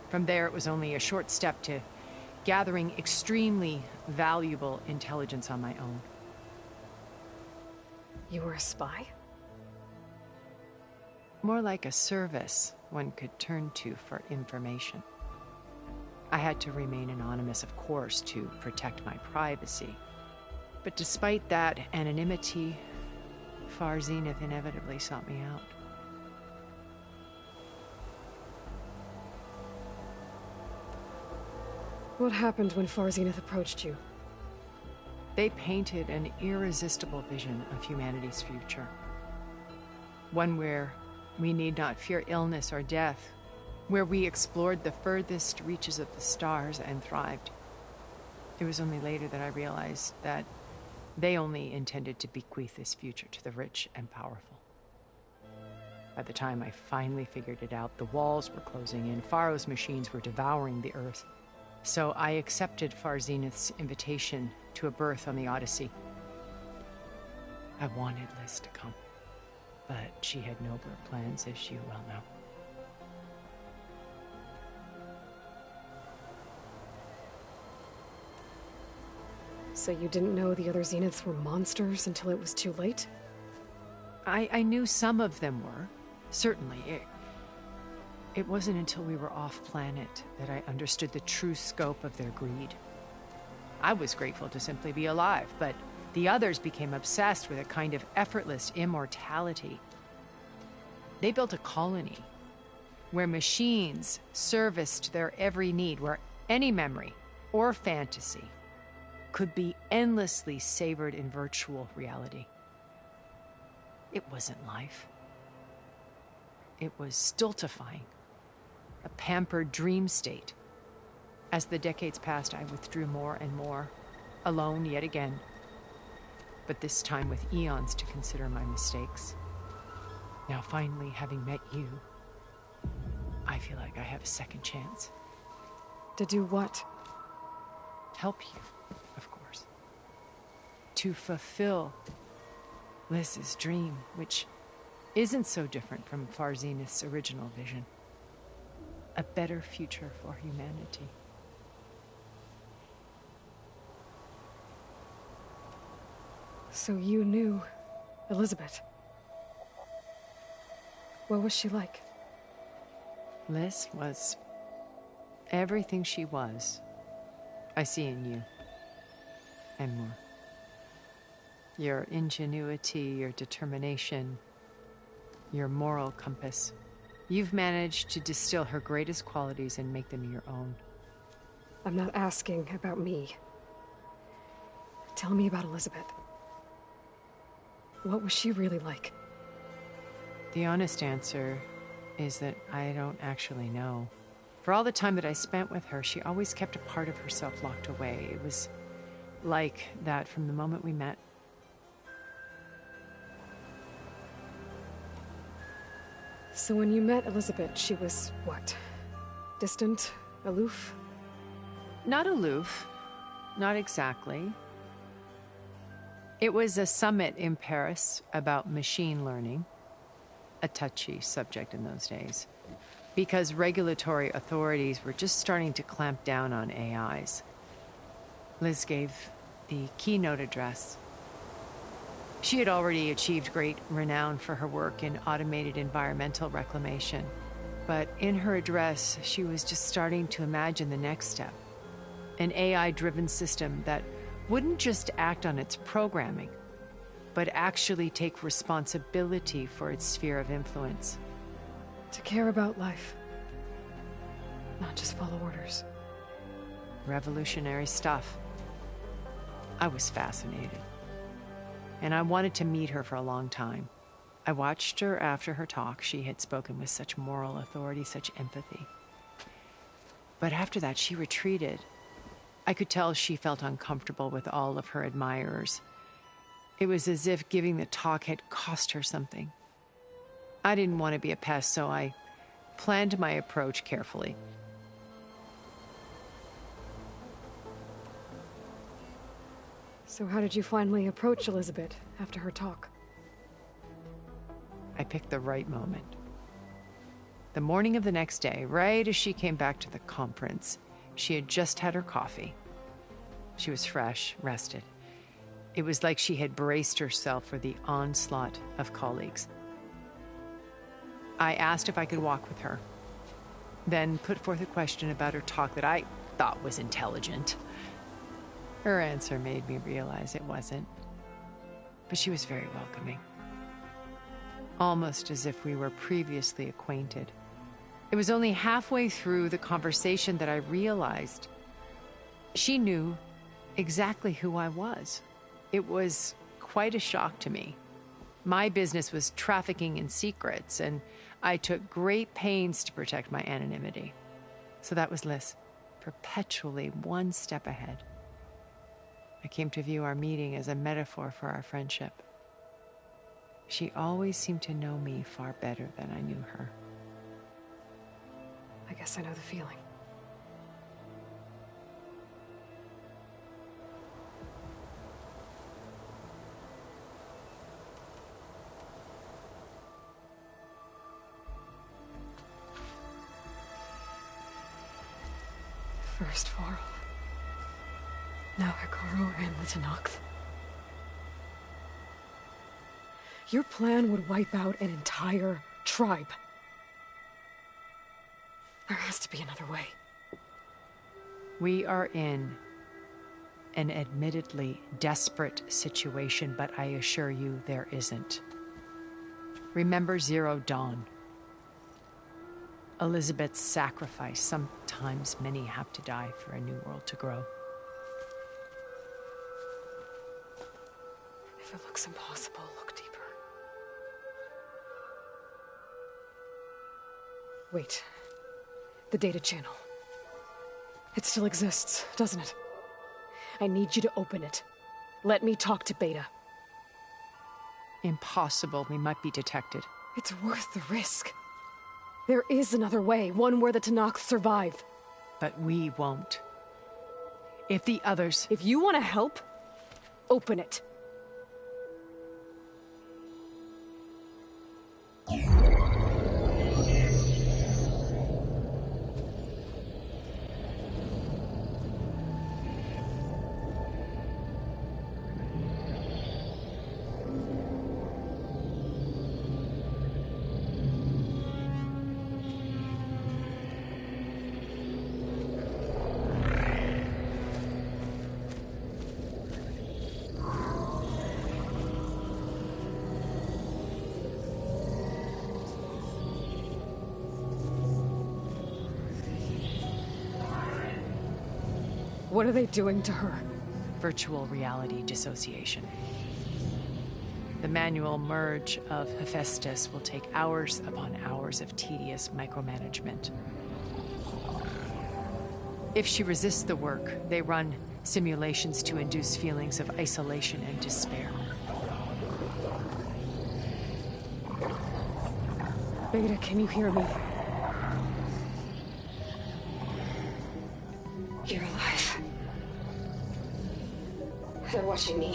From there, it was only a short step to gathering extremely valuable intelligence on my own. You were a spy? More like a service one could turn to for information. I had to remain anonymous, of course, to protect my privacy. But despite that anonymity, Far Zenith inevitably sought me out. What happened when Far Zenith approached you? They painted an irresistible vision of humanity's future. One where we need not fear illness or death, where we explored the furthest reaches of the stars and thrived. It was only later that I realized that they only intended to bequeath this future to the rich and powerful. By the time I finally figured it out, the walls were closing in, Pharaoh's machines were devouring the Earth. So I accepted Far Zenith's invitation to a berth on the Odyssey. I wanted Liz to come, but she had nobler plans, as you well know. So you didn't know the other Zeniths were monsters until it was too late? I knew some of them were, certainly. It wasn't until we were off-planet that I understood the true scope of their greed. I was grateful to simply be alive, but the others became obsessed with a kind of effortless immortality. They built a colony where machines serviced their every need, where any memory or fantasy could be endlessly savored in virtual reality. It wasn't life. It was stultifying, a pampered dream state. As the decades passed, I withdrew more and more, alone yet again, but this time with eons to consider my mistakes. Now, finally, having met you, I feel like I have a second chance. To do what? Help you, of course. To fulfill Liz's dream, which isn't so different from Far Zenith's original vision. A better future for humanity. So you knew Elizabeth. What was she like? Liz was everything she was. I see in you. And more. Your ingenuity, your determination, your moral compass. You've managed to distill her greatest qualities and make them your own. I'm not asking about me. Tell me about Elizabeth. What was she really like? The honest answer is that I don't actually know. For all the time that I spent with her, she always kept a part of herself locked away. It was like that from the moment we met. So when you met Elizabeth, she was what? Distant? Aloof? Not aloof. Not exactly. It was a summit in Paris about machine learning. A touchy subject in those days. Because regulatory authorities were just starting to clamp down on AIs. Liz gave the keynote address. She had already achieved great renown for her work in automated environmental reclamation. But in her address, she was just starting to imagine the next step. An AI-driven system that wouldn't just act on its programming, but actually take responsibility for its sphere of influence. To care about life. Not just follow orders. Revolutionary stuff. I was fascinated. And I wanted to meet her for a long time. I watched her after her talk. She had spoken with such moral authority, such empathy. But after that, she retreated. I could tell she felt uncomfortable with all of her admirers. It was as if giving the talk had cost her something. I didn't want to be a pest, so I planned my approach carefully. So how did you finally approach Elizabeth after her talk? I picked the right moment. The morning of the next day, right as she came back to the conference, she had just had her coffee. She was fresh, rested. It was like she had braced herself for the onslaught of colleagues. I asked if I could walk with her, then put forth a question about her talk that I thought was intelligent. Her answer made me realize it wasn't, but she was very welcoming. Almost as if we were previously acquainted. It was only halfway through the conversation that I realized she knew exactly who I was. It was quite a shock to me. My business was trafficking in secrets, and I took great pains to protect my anonymity. So that was Liz, perpetually one step ahead. I came to view our meeting as a metaphor for our friendship. She always seemed to know me far better than I knew her. I guess I know the feeling. First Varl. Now Hikaru and the Tenakth. Your plan would wipe out an entire tribe. There has to be another way. We are in an admittedly desperate situation, but I assure you there isn't. Remember Zero Dawn. Elizabeth's sacrifice. Sometimes many have to die for a new world to grow. If it looks impossible, look deeper. Wait. The data channel. It still exists, doesn't it? I need you to open it. Let me talk to Beta. Impossible. We might be detected. It's worth the risk. There is another way, one where the Tenakth survive. But we won't. If the others... If you want to help, open it. What are they doing to her? Virtual reality dissociation. The manual merge of Hephaestus will take hours upon hours of tedious micromanagement. If she resists the work, they run simulations to induce feelings of isolation and despair. Beta, can you hear me? You're alive. They're watching me.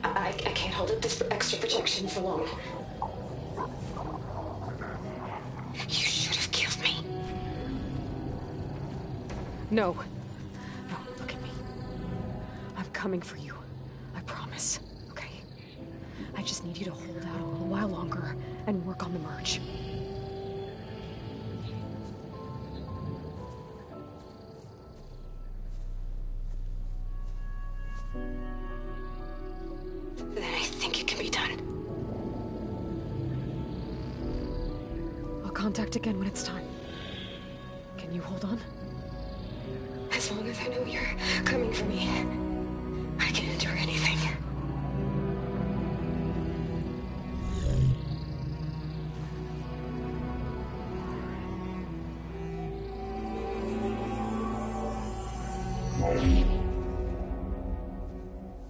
I can't hold up this extra protection for long. You should have killed me. No. No, look at me. I'm coming for you. I promise. Okay? I just need you to hold out a little while longer and work on the merge. Then I think it can be done. I'll contact again when it's time. Can you hold on? As long as I know you're coming for me, I can endure anything.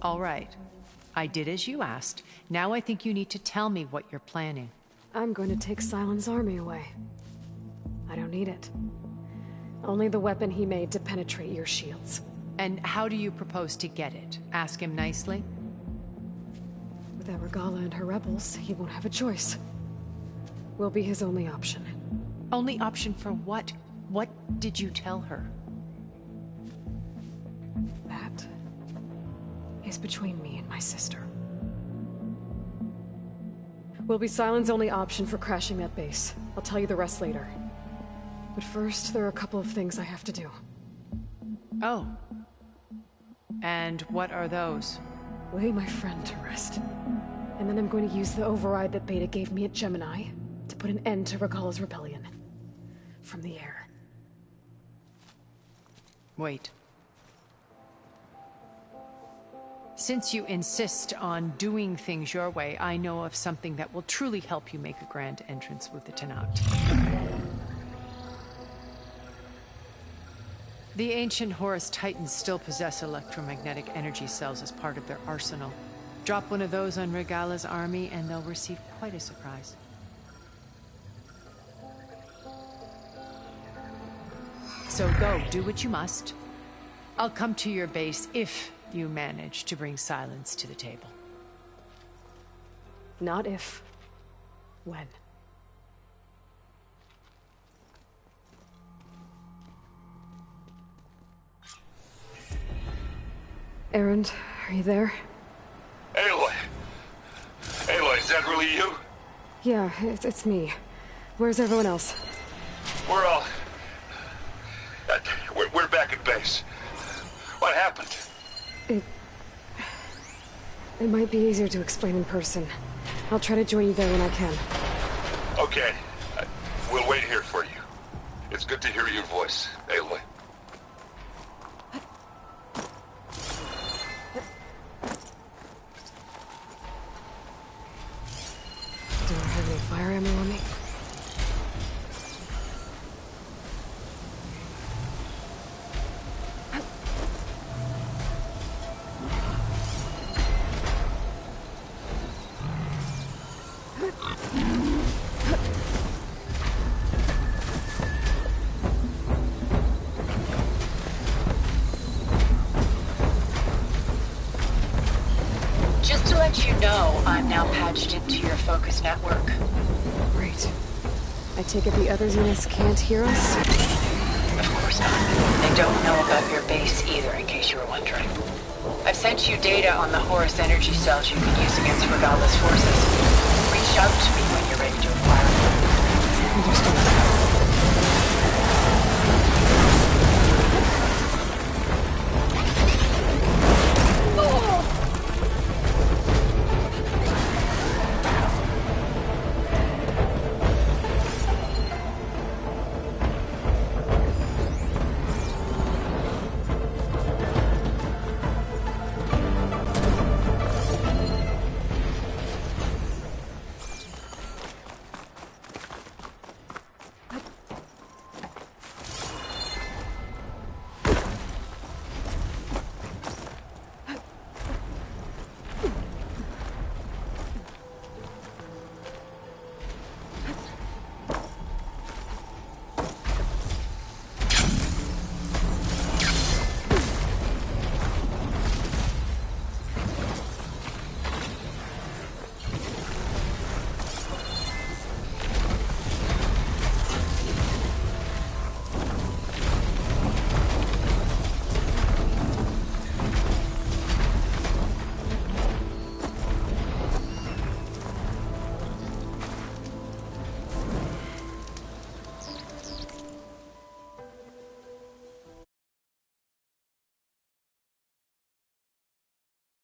All right. I did as you asked. Now I think you need to tell me what you're planning. I'm going to take Silent's army away. I don't need it. Only the weapon he made to penetrate your shields. And how do you propose to get it? Ask him nicely? Without Regala and her rebels, he won't have a choice. We'll be his only option. Only option for what? What did you tell her? That is between me and my sister. Will be Silent's only option for crashing that base. I'll tell you the rest later. But first, there are a couple of things I have to do. Oh. And what are those? Lay my friend to rest. And then I'm going to use the override that Beta gave me at Gemini to put an end to Regala's rebellion. From the air. Wait. Since you insist on doing things your way, I know of something that will truly help you make a grand entrance with the Tenakth. The ancient Horus Titans still possess electromagnetic energy cells as part of their arsenal. Drop one of those on Regala's army and they'll receive quite a surprise. So go, do what you must. I'll come to your base if you manage to bring silence to the table. Not if. When. Erend, are you there? Aloy! Aloy, is that really you? Yeah, it's me. Where's everyone else? We're all... We're back at base. What happened? It might be easier to explain in person. I'll try to join you there when I can. Okay. We'll wait here for you. It's good to hear your voice, Aloy. Do I have any fire ammo on me? Just to let you know, I'm now patched into your focus network. Great. I take it the other Xenos can't hear us? Of course not. They don't know about your base either, in case you were wondering. I've sent you data on the Horus energy cells you can use against Regala's forces. Reach out to me